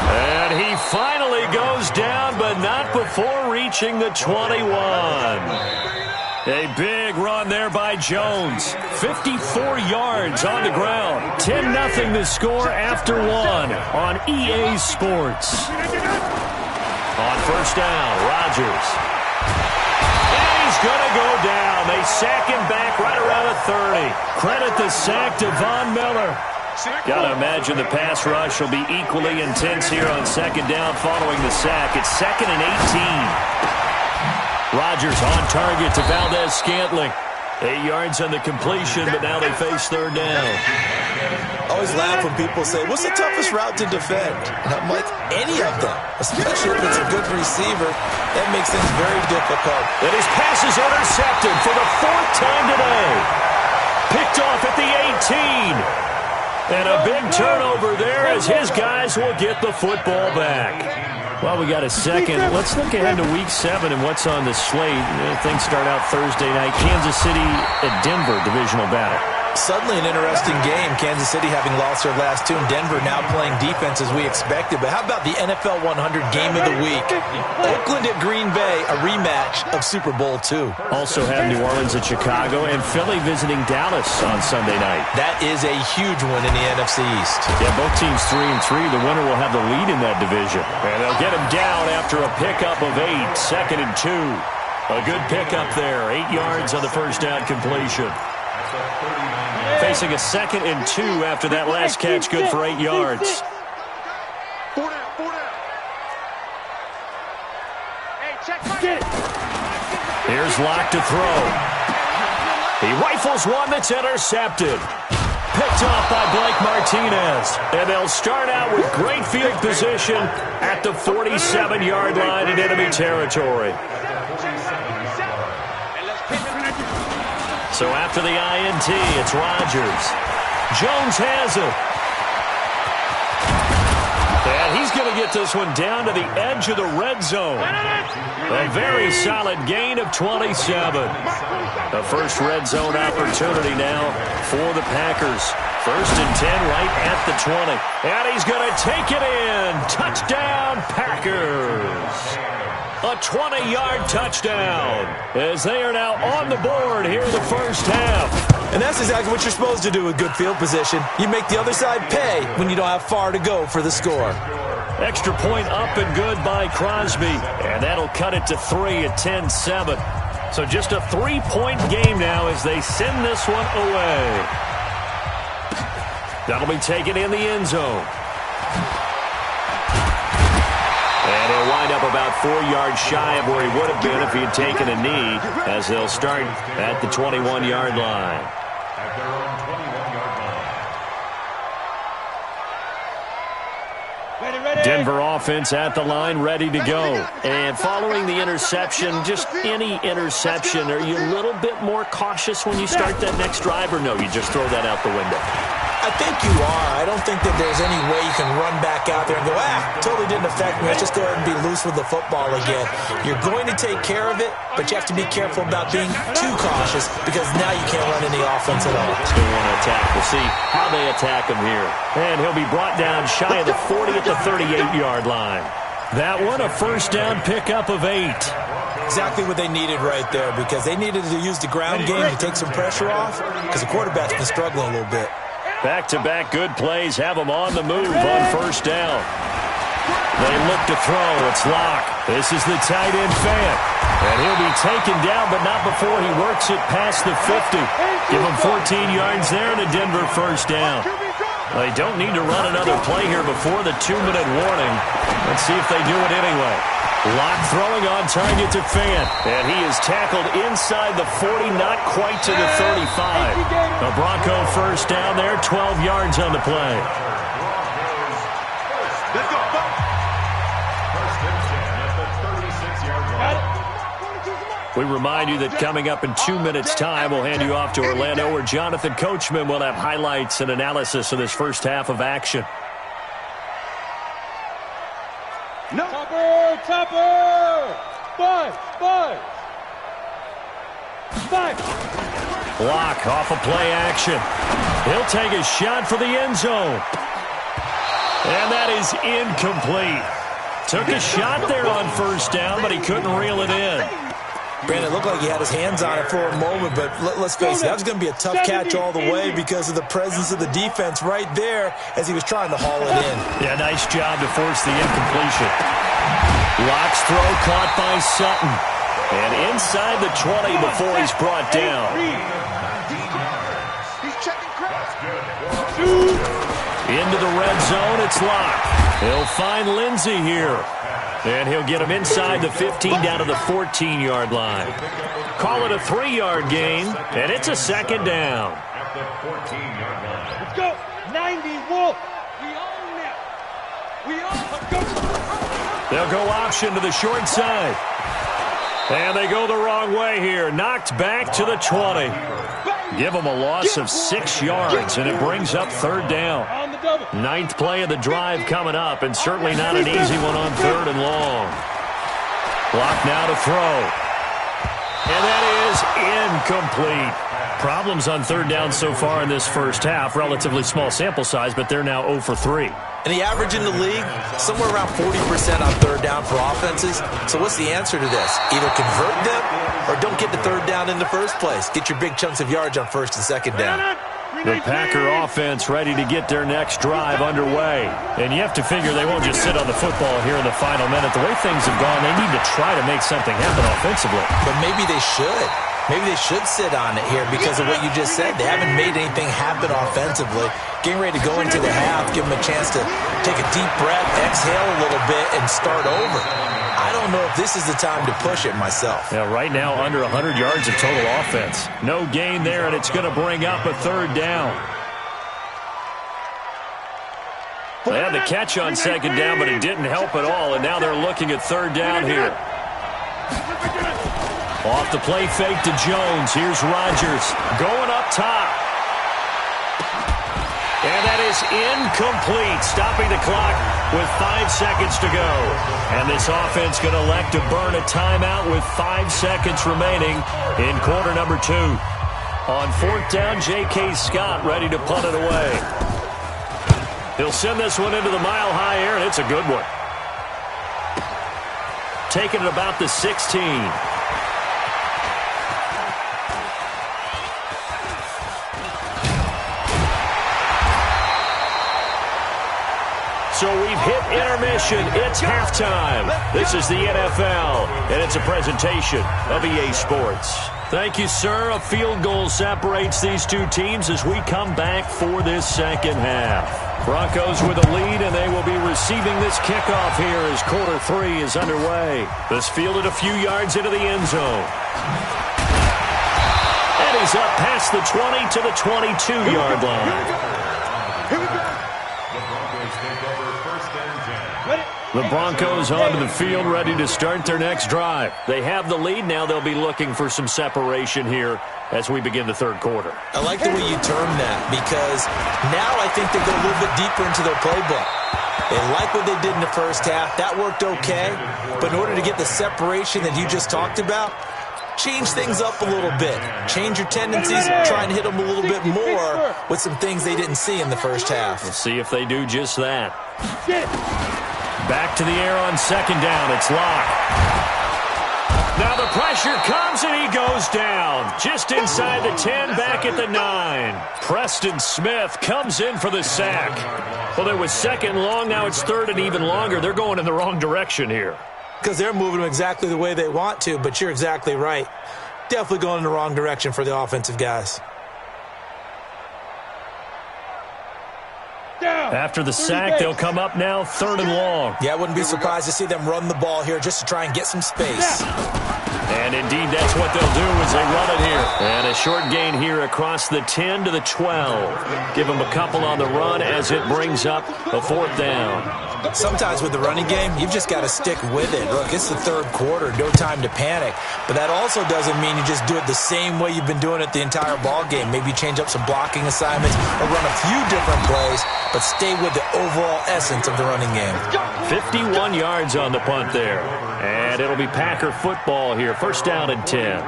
And he finally goes down, but not before reaching the 21. A big run there by Jones. 54 yards on the ground. 10-0 the score after 1 on EA Sports. On 1st down, Rodgers. And he's going to go down. They sack him back right around the 30. Credit the sack to Von Miller. Got to imagine the pass rush will be equally intense here on 2nd down following the sack. It's 2nd and 18. Rodgers on target to Valdez-Scantling. 8 yards on the completion, but now they face 3rd down. I always laugh when people say, what's the toughest route to defend? And I'm like, any of them, especially if it's a good receiver. That makes things very difficult. And his pass is intercepted for the 4th time today. Picked off at the 18. And a big turnover there as his guys will get the football back. Well, we got a second. Let's look ahead to Week 7 and what's on the slate. Things start out Thursday night. Kansas City at Denver, divisional battle. Suddenly an interesting game. Kansas City having lost their last 2, and Denver now playing defense as we expected. But how about the NFL 100 game of the week? Oakland at Green Bay, a rematch of Super Bowl II. Also have New Orleans at Chicago and Philly visiting Dallas on Sunday night. That is a huge one in the NFC East. Yeah, both teams 3-3. The winner will have the lead in that division. And they'll get him down after a pickup of 8, 2nd and 2. A good pickup there. 8 yards on the 1st down completion. Facing a 2nd and 2 after that last catch, good for 8 yards. Here's Locke to throw. He rifles one that's intercepted. Picked off by Blake Martinez. And they'll start out with great field position at the 47-yard line in enemy territory. So after the INT, it's Rodgers. Jones has it. And he's going to get this one down to the edge of the red zone. A very solid gain of 27. The first red zone opportunity now for the Packers. 1st and 10 right at the 20. And he's going to take it in. Touchdown, Packers. A 20-yard touchdown as they are now on the board here in the 1st half. And that's exactly what you're supposed to do with good field position. You make the other side pay when you don't have far to go for the score. Extra point up and good by Crosby. And that'll cut it to 3 at 10-7. So just a 3-point game now as they send this one away. That'll be taken in the end zone. And he'll wind up about 4 yards shy of where he would have been if he had taken a knee, as they'll start at the 21-yard line. At their own 21-yard line. Denver offense at the line, ready to go. And following the interception, just any interception, are you a little bit more cautious when you start that next drive, or no, you just throw that out the window? I think you are. I don't think that there's any way you can run back out there and go, totally didn't affect me. Let's just go ahead and be loose with the football again. You're going to take care of it, but you have to be careful about being too cautious because now you can't run any offense at all. Still want to attack. We'll see how they attack him here. And he'll be brought down shy of the 40 at the 38-yard line. That one, a 1st down pickup of 8. Exactly what they needed right there because they needed to use the ground game to take some pressure off because the quarterback's been struggling a little bit. Back-to-back good plays have him on the move on 1st down. They look to throw. It's Locke. This is the tight end Fant. And he'll be taken down, but not before he works it past the 50. Give him 14 yards there and a Denver 1st down. They don't need to run another play here before the 2-minute warning. Let's see if they do it anyway. Lock throwing on target to Fant. And he is tackled inside the 40, not quite to the 35. A Bronco first down there, 12 yards on the play. Let's go. First and 10 at the 36-yard line. We remind you that coming up in 2 minutes' time, we'll hand you off to Orlando, where Jonathan Coachman will have highlights and analysis of this first half of action. No. Topper! 5. Block off of play action. He'll take a shot for the end zone. And that is incomplete. Took a shot there on first down, but he couldn't reel it in. Brandon, it looked like he had his hands on it for a moment, but let's face it, that was going to be a tough catch all the way because of the presence of the defense right there as he was trying to haul it in. Yeah, nice job to force the incompletion. Lock's throw caught by Sutton. And inside the 20 before he's brought down. He's checking credit. Into the red zone, it's Locke. He'll find Lindsey here. And he'll get him inside the 15 down to the 14-yard line. Call it a 3-yard gain, and it's a second down. At the 14-yard line. Let's go. 90 Wolf. We own it. We own it. Go. They'll go option to the short side. And they go the wrong way here. Knocked back to the 20. Give them a loss of 6 yards, and it brings up third down. Ninth play of the drive coming up, and certainly not an easy one on third and long. Block now to throw. And that is incomplete. Problems on third down so far in this first half. Relatively small sample size, but they're now 0 for 3. And the average in the league, somewhere around 40% on third down for offenses. So what's the answer to this? Either convert them or don't get the third down in the first place. Get your big chunks of yards on first and second down. The Packer offense ready to get their next drive underway. And you have to figure they won't just sit on the football here in the final minute. The way things have gone, they need to try to make something happen offensively. But maybe they should. Maybe they should sit on it here because of what you just said. They haven't made anything happen offensively. Getting ready to go into the half, give them a chance to take a deep breath, exhale a little bit, and start over. I don't know if this is the time to push it myself. Yeah, right now under 100 yards of total offense. No gain there, and it's going to bring up a third down. They had the catch on second down, but it didn't help at all, and now they're looking at third down here. Off the play fake to Jones. Here's Rodgers going up top. And that is incomplete, stopping the clock with 5 seconds to go. And this offense going to elect to burn a timeout with 5 seconds remaining in quarter number 2. On fourth down, J.K. Scott ready to punt it away. He'll send this one into the mile-high air, and it's a good one. Taking it about the 16. So we've hit intermission. It's halftime. This is the NFL, and it's a presentation of EA Sports. Thank you, sir. A field goal separates these two teams as we come back for this second half. Broncos with a lead, and they will be receiving this kickoff here as quarter 3 is underway. This fielded a few yards into the end zone. And he's up past the 20 to the 22-yard line. The Broncos onto the field, ready to start their next drive. They have the lead. Now they'll be looking for some separation here as we begin the third quarter. I like the way you term that because now I think they go a little bit deeper into their playbook. They like what they did in the first half. That worked okay. But in order to get the separation that you just talked about, change things up a little bit. Change your tendencies, try and hit them a little bit more with some things they didn't see in the first half. We'll see if they do just that. Back to the air on second down. It's Locke. Now the pressure comes, and he goes down. Just inside the 10, back at the 9. Preston Smith comes in for the sack. Well, there was second long. Now it's third and even longer. They're going in the wrong direction here. Because they're moving them exactly the way they want to, but you're exactly right. Definitely going in the wrong direction for the offensive guys. Down. After the sack, they'll come up now 3rd and long. Yeah, I wouldn't be surprised to see them run the ball here just to try and get some space. And indeed, that's what they'll do as they run it here. And a short gain here across the 10 to the 12. Give them a couple on the run as it brings up a 4th down. Sometimes with the running game, you've just got to stick with it. Look, it's the 3rd quarter, no time to panic. But that also doesn't mean you just do it the same way you've been doing it the entire ball game. Maybe change up some blocking assignments or run a few different plays, but stay with the overall essence of the running game. 51 yards on the punt there. And it'll be Packer football here. 1st down and 10.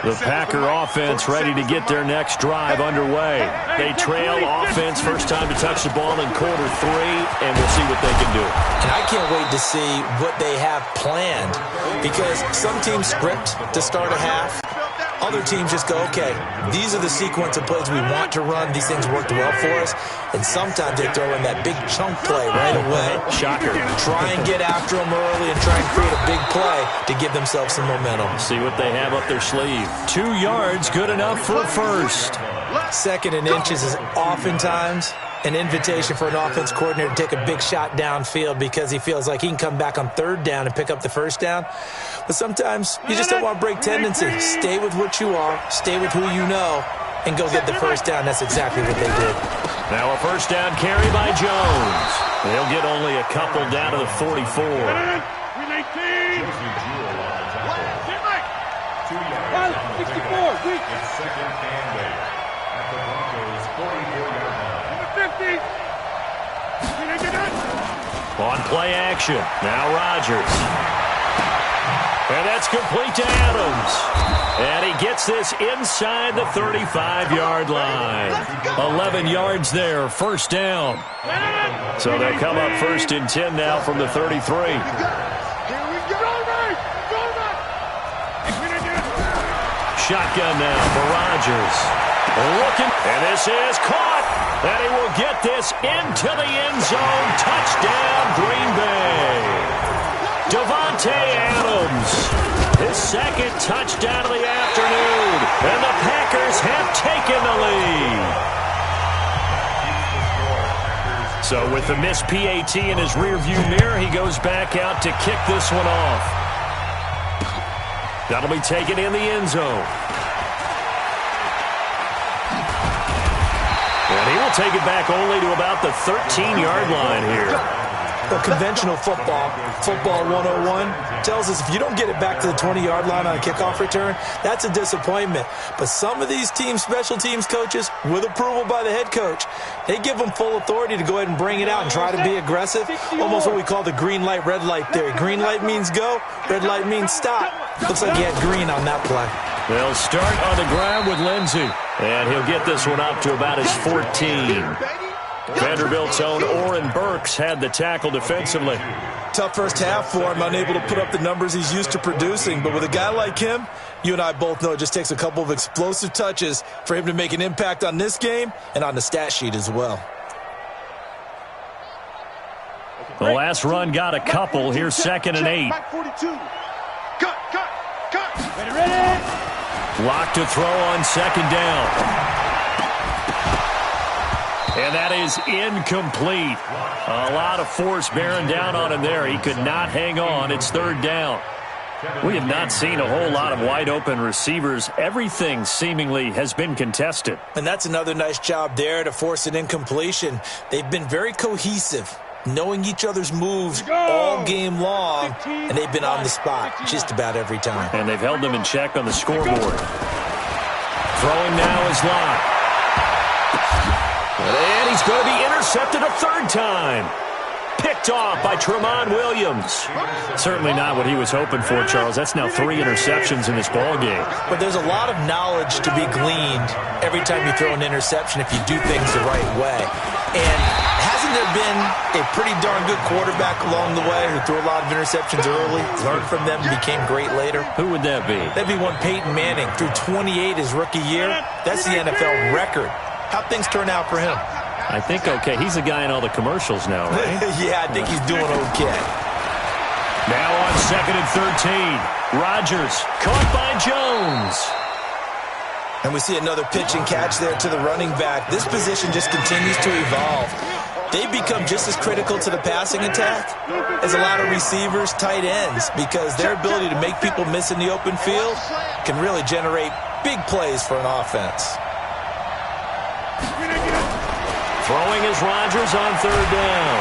The Packer offense ready to get their next drive underway. They trail offense, first time to touch the ball in quarter 3, and we'll see what they can do. And I can't wait to see what they have planned, because some teams script to start a half. Other teams just go, okay, these are the sequence of plays we want to run. These things worked well for us. And sometimes they throw in that big chunk play right away. Shocker. Try and get after them early and try and create a big play to give themselves some momentum. See what they have up their sleeve. 2 yards, good enough for a first. 2nd and inches is oftentimes an invitation for an offense coordinator to take a big shot downfield because he feels like he can come back on 3rd down and pick up the 1st down. But sometimes you just don't want to break tendency. Stay with what you are, stay with who you know, and go get the 1st down. That's exactly what they did. Now a 1st down carry by Jones. They'll get only a couple down to the 44. 64. It's 2nd and 8 at the Broncos' 44-yard line. 50. On play action, now Rodgers. And that's complete to Adams. And he gets this inside the 35-yard line. 11 yards there, 1st down. So they'll come up 1st and 10 now from the 33. Shotgun now for Rodgers. Looking, and this is caught. And he will get this into the end zone. Touchdown, Green Bay. Davante Adams, his 2nd touchdown of the afternoon. And the Packers have taken the lead. So with the missed PAT in his rearview mirror, he goes back out to kick this one off. That'll be taken in the end zone. And he will take it back only to about the 13-yard line here. Well, conventional football 101, tells us if you don't get it back to the 20-yard line on a kickoff return, that's a disappointment. But some of these team special teams coaches, with approval by the head coach, they give them full authority to go ahead and bring it out and try to be aggressive. Almost what we call the green light, red light theory. Green light means go, red light means stop. Looks like he had green on that play. They'll start on the ground with Lindsey. And he'll get this one up to about his 14. Vanderbilt's own Oren Burks had the tackle defensively. Tough first half for him, unable to put up the numbers he's used to producing. But with a guy like him, you and I both know it just takes a couple of explosive touches for him to make an impact on this game and on the stat sheet as well. The last run got a couple. Here's 2nd and 8. Ready. Lock to throw on 2nd down. And that is incomplete. A lot of force bearing down on him there. He could not hang on. It's 3rd down. We have not seen a whole lot of wide open receivers. Everything seemingly has been contested. And that's another nice job there to force an incompletion. They've been very cohesive, knowing each other's moves all game long, and they've been on the spot just about every time. And they've held them in check on the scoreboard. Throwing now is Locke. And he's going to be intercepted a 3rd time. Picked off by Tramon Williams. Certainly not what he was hoping for, Charles. That's now 3 interceptions in this ballgame. But there's a lot of knowledge to be gleaned every time you throw an interception if you do things the right way. And hasn't there been a pretty darn good quarterback along the way who threw a lot of interceptions early, learned from them, and became great later? Who would that be? That'd be one Peyton Manning. Threw 28 his rookie year. That's the NFL record. How'd things turn out for him? I think okay. He's the guy in all the commercials now, right? Yeah, I think he's doing okay. Now on 2nd and 13. Rodgers caught by Jones. And we see another pitch and catch there to the running back. This position just continues to evolve. they become just as critical to the passing attack as a lot of receivers, tight ends, because their ability to make people miss in the open field can really generate big plays for an offense. Throwing is Rodgers on third down.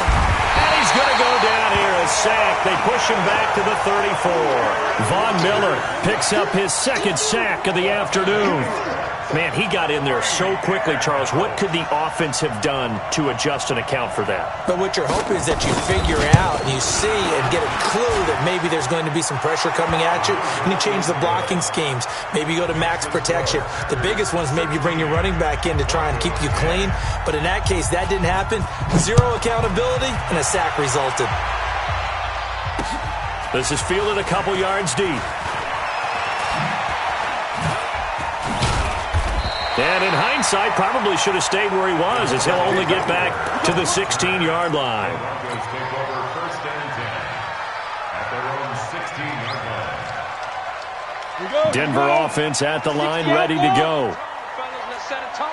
And he's going to go down here, a sack. They push him back to the 34. Von Miller picks up his second sack of the afternoon. Man, he got in there so quickly, Charles. What could the offense have done to adjust and account for that? But what you're hoping is that you figure out and you see and get a clue that maybe there's going to be some pressure coming at you, and you change the blocking schemes. Maybe you go to max protection. The biggest one is maybe you bring your running back in to try and keep you clean. But in that case, that didn't happen. Zero accountability, and a sack resulted. This is fielded a couple yards deep. And in hindsight, probably should have stayed where he was, as he'll only get back to the 16-yard line. Broncos take over first and 10 at their own 16-yard line. Denver offense at the line, ready to go. Fellas, let's set a tone.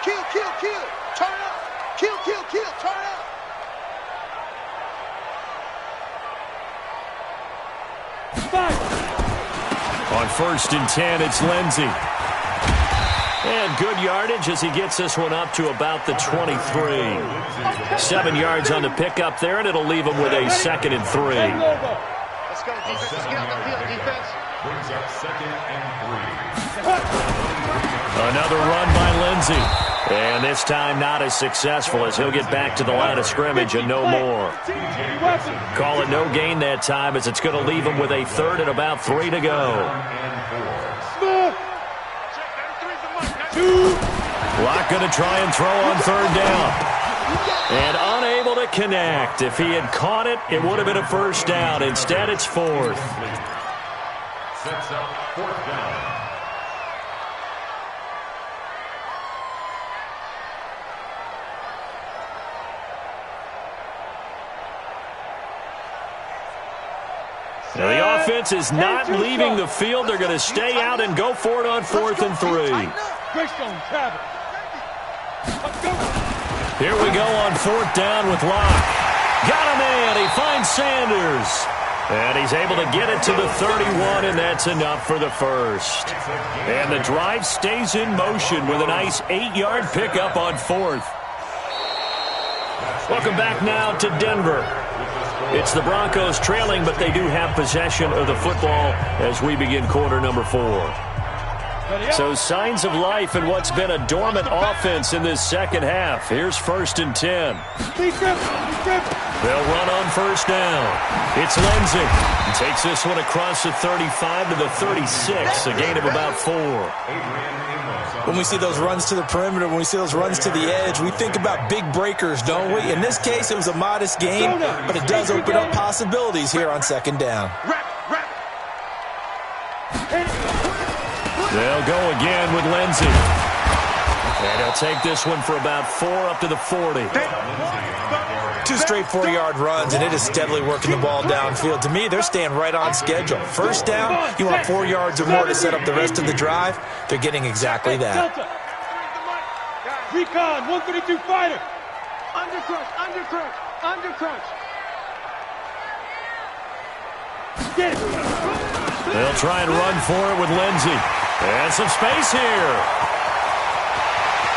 Kill, kill, kill. Turn up. Kill, kill, kill. Turn up. On first and 10, it's Lindsey. And good yardage as he gets this one up to about the 23. 7 yards on the pickup there, and it'll leave him with a 2nd and 3. Let's go, defense. Let's get on the field, defense. Brings up 2nd and 3. Another run by Lindsey. And this time not as successful, as he'll get back to the line of scrimmage and no more. Call it no gain that time, as it's going to leave him with a 3rd and about 3 to go. Locke going to try and throw on third down. And unable to connect. If he had caught it, it would have been a first down. Instead, it's 4th. Sets up 4th down. Now the offense is not leaving the field. They're going to stay out and go for it on 4th and 3. Here we go on 4th down with Locke. Got him in. He finds Sanders. And he's able to get it to the 31, and that's enough for the first. And the drive stays in motion with a nice 8-yard pickup on 4th. Welcome back now to Denver. It's the Broncos trailing, but they do have possession of the football as we begin quarter number 4. So signs of life in what's been a dormant offense in this second half. Here's 1st and 10. They'll run on first down. It's Lindsey. He takes this one across the 35 to the 36, a gain of about 4. When we see those runs to the perimeter, when we see those runs to the edge, we think about big breakers, don't we? In this case, it was a modest gain, but it does open up possibilities here on 2nd down. They'll go again with Lindsey. And he'll take this one for about 4 up to the 40. 2 straight 4-yard runs, and it is steadily working the ball downfield. To me, they're staying right on schedule. First down, you want 4 yards or more to set up the rest of the drive. They're getting exactly that. Recon, 132 fighter. Undercrunch, undercrunch, undercrunch. Get it. They'll try and run for it with Lindsey. And some space here.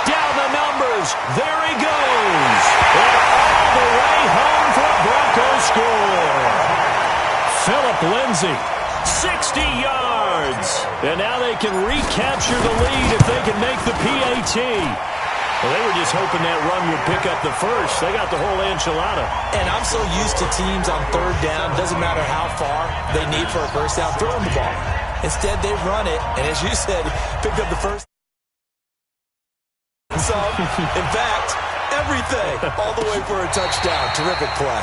Down the numbers. There he goes. And all the way home for a Broncos score. Philip Lindsey, 60 yards. And now they can recapture the lead if they can make the PAT. Well, they were just hoping that run would pick up the first. They got the whole enchilada. And I'm so used to teams on 3rd down, doesn't matter how far they need for a first down, throwing the ball. Instead, they run it, and as you said, picked up the first. So, in fact, everything, all the way for a touchdown. Terrific play.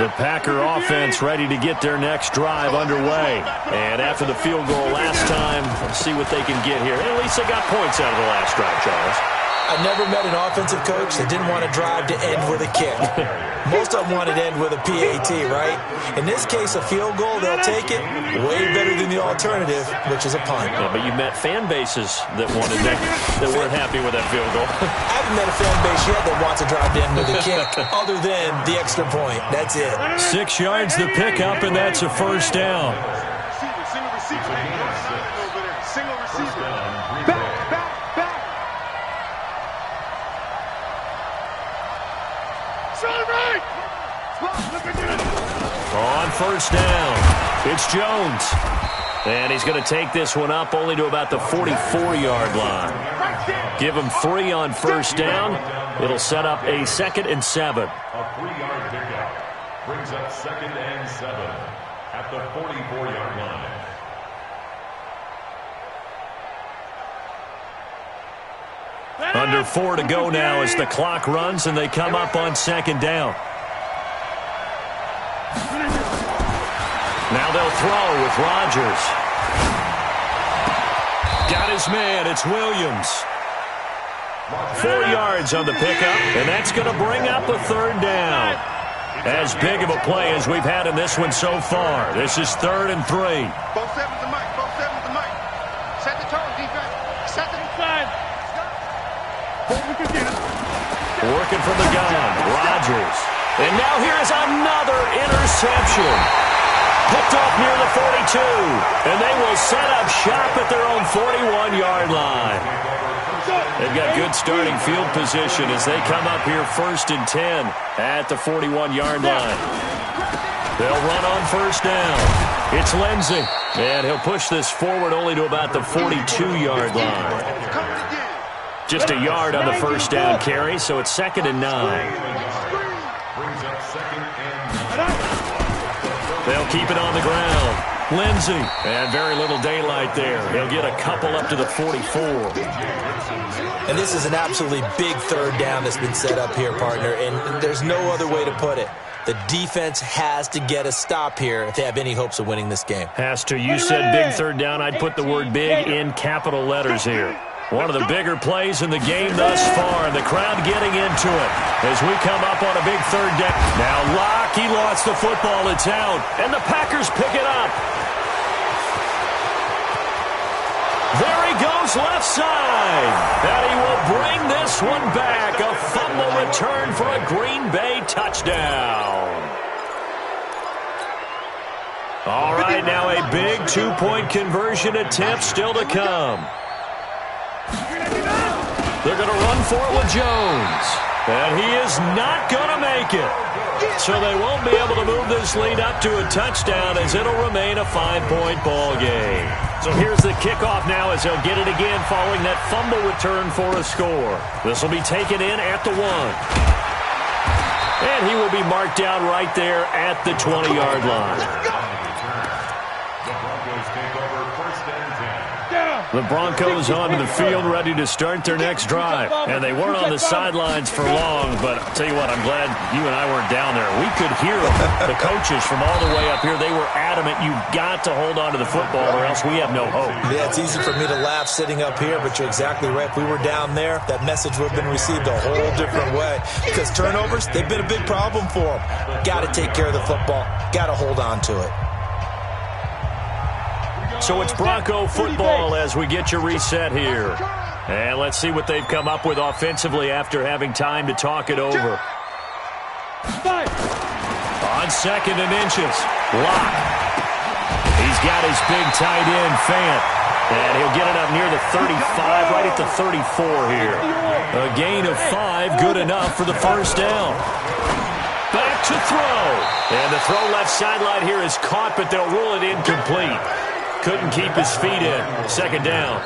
The Packer offense ready to get their next drive underway. And after the field goal last time, let's see what they can get here. At least they got points out of the last drive, Charles. I've never met an offensive coach that didn't want a drive to end with a kick. Most of them wanted to end with a PAT, right? In this case, a field goal, they'll take it. Way better than the only alternative, which is a punt. Yeah, but you met fan bases that wanted that weren't happy with that field goal. I haven't met a fan base yet that wants to drive in with a kick other than the extra point. That's it. 6 yards the pickup, and that's a first down. Single receiver. Single receiver. Back. Celebrate! On first down, it's Jones. And he's going to take this one up only to about the 44-yard line. Give him 3 on first down. It'll set up a 2nd and 7. A 3-yard pickup brings up 2nd and 7 at the 44-yard line. Under 4 to go now as the clock runs and they come up on 2nd down. Now they'll throw with Rodgers. Got his man. It's Williams. 4 yards on the pickup, and that's going to bring up a 3rd down. As big of a play as we've had in this one so far. This is 3rd and 3. Both sevens to Mike. Set the tone, defense. Set the inside. Working from the gun, Rodgers. And now here's another interception. Picked off near the 42. And they will set up shop at their own 41-yard line. They've got good starting field position as they come up here 1st and 10 at the 41-yard line. They'll run on first down. It's Lindsey. And he'll push this forward only to about the 42-yard line. Just a yard on the first down carry, so it's 2nd and 9. Brings up 2nd and 9. They'll keep it on the ground. Lindsey, and very little daylight there. He'll get a couple up to the 44. And this is an absolutely big 3rd down that's been set up here, partner, and there's no other way to put it. The defense has to get a stop here if they have any hopes of winning this game. Has to. You said big 3rd down. I'd put the word big in capital letters here. One of the bigger plays in the game thus far, and the crowd getting into it as we come up on a big 3rd down. Now Locke, he lost the football. It's out, and the Packers pick it up. There he goes left side, and he will bring this one back. A fumble return for a Green Bay touchdown. All right, now a big 2-point conversion attempt still to come. They're going to run for it with Jones. And he is not going to make it. So they won't be able to move this lead up to a touchdown as it'll remain a 5-point ball game. So here's the kickoff now as they'll get it again following that fumble return for a score. This will be taken in at the 1. And he will be marked down right there at the 20-yard line. The Broncos take over 1st and 10. The Broncos onto the field ready to start their next drive. And they weren't on the sidelines for long, but I'll tell you what, I'm glad you and I weren't down there. We could hear the coaches from all the way up here. They were adamant, you've got to hold on to the football or else we have no hope. Yeah, it's easy for me to laugh sitting up here, but you're exactly right. If we were down there, that message would have been received a whole different way. Because turnovers, they've been a big problem for them. Got to take care of the football. Got to hold on to it. So it's Bronco football as we get you reset here. And let's see what they've come up with offensively after having time to talk it over. On 2nd and inches, Locke. He's got his big tight end, Fant. And he'll get it up near the 35, right at the 34 here. A gain of 5, good enough for the first down. Back to throw. And the throw left sideline here is caught, but they'll rule it incomplete. Couldn't keep his feet in. 2nd down.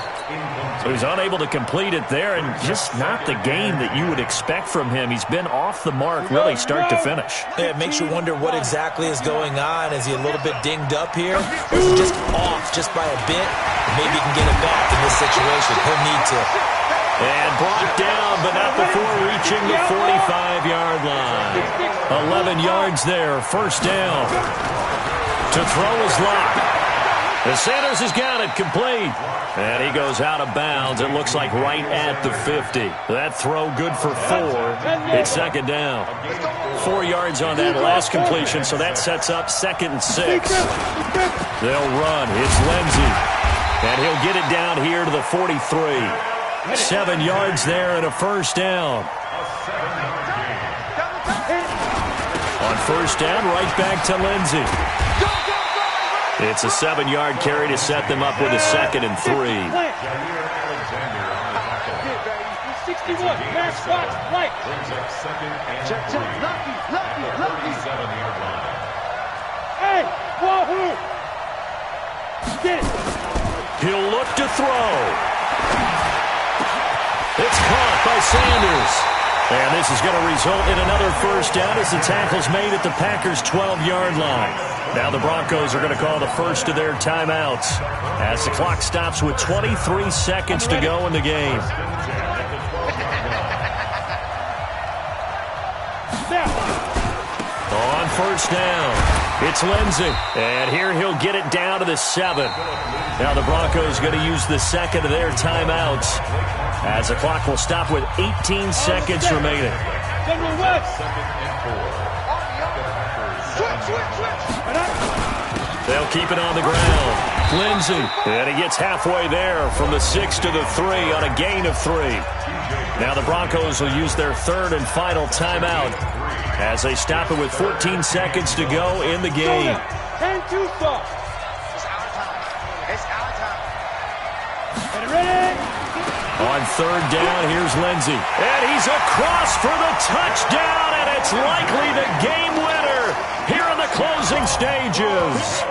So he's unable to complete it there, and just not the game that you would expect from him. He's been off the mark really start to finish. Yeah, it makes you wonder what exactly is going on. Is he a little bit dinged up here? Or is he just off just by a bit? Maybe he can get it back in this situation. He'll need to. And brought down, but not before reaching the 45-yard line. 11 yards there, first down. To throw is Locke. And Sanders has got it complete. And he goes out of bounds. It looks like right at the 50. That throw good for 4. It's second down. 4 yards on that last completion, so that sets up 2nd and 6. They'll run. It's Lindsey. And he'll get it down here to the 43. 7 yards there and a first down. On first down, right back to Lindsey. It's a 7-yard carry to set them up with a 2nd and 3. 61, max box, right. Brings up 2nd and 3. Lucky. 37-yard line. Hey, wahoo! Get it. He'll look to throw. It's caught by Sanders. And this is going to result in another first down as the tackle's made at the Packers' 12-yard line. Now the Broncos are going to call the first of their timeouts as the clock stops with 23 seconds to go in the game. On first down, it's Lindsey. And here he'll get it down to the 7. Now the Broncos going to use the second of their timeouts as the clock will stop with 18 seconds remaining. They'll keep it on the ground. Lindsey, and he gets halfway there from the 6 to the 3 on a gain of 3. Now the Broncos will use their third and final timeout as they stop it with 14 seconds to go in the game. On third down, here's Lindsey. And he's across for the touchdown, and it's likely the game winner here in the closing stages.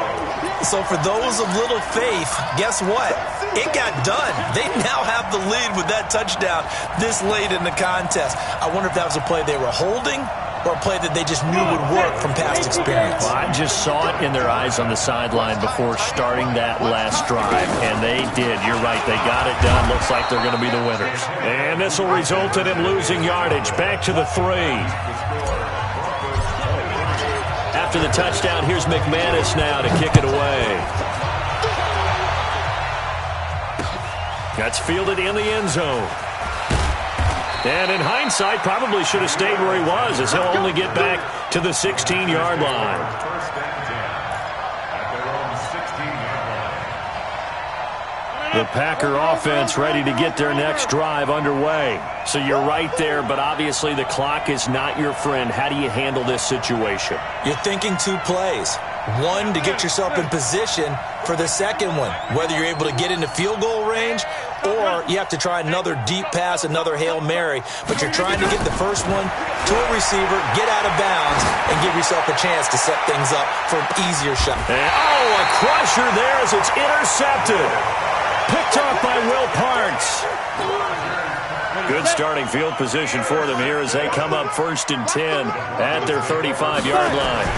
So for those of little faith, guess what? It got done. They now have the lead with that touchdown this late in the contest. I wonder if that was a play they were holding or a play that they just knew would work from past experience. Well, I just saw it in their eyes on the sideline before starting that last drive, and they did. You're right. They got it done. Looks like they're going to be the winners. And this will result in him losing yardage. Back to the 3. After the touchdown, here's McManus now to kick it away. That's fielded in the end zone. And in hindsight, probably should have stayed where he was, as he'll only get back to the 16-yard line. First and 10 at their own 16-yard line. The Packer offense ready to get their next drive underway. So you're right there, but obviously the clock is not your friend. How do you handle this situation? You're thinking 2 plays. One, to get yourself in position for the second one, whether you're able to get into field goal range or you have to try another deep pass, another Hail Mary, but you're trying to get the first one to a receiver, get out of bounds, and give yourself a chance to set things up for an easier shot. And, a crusher there as it's intercepted. Picked off by Will Parks. Good starting field position for them here as they come up 1st and 10 at their 35-yard line.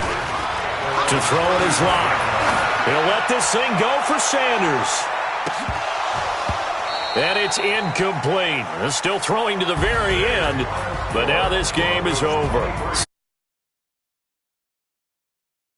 To throw it is Locke. He'll let this thing go for Sanders. And it's incomplete. Still throwing to the very end, but now this game is over.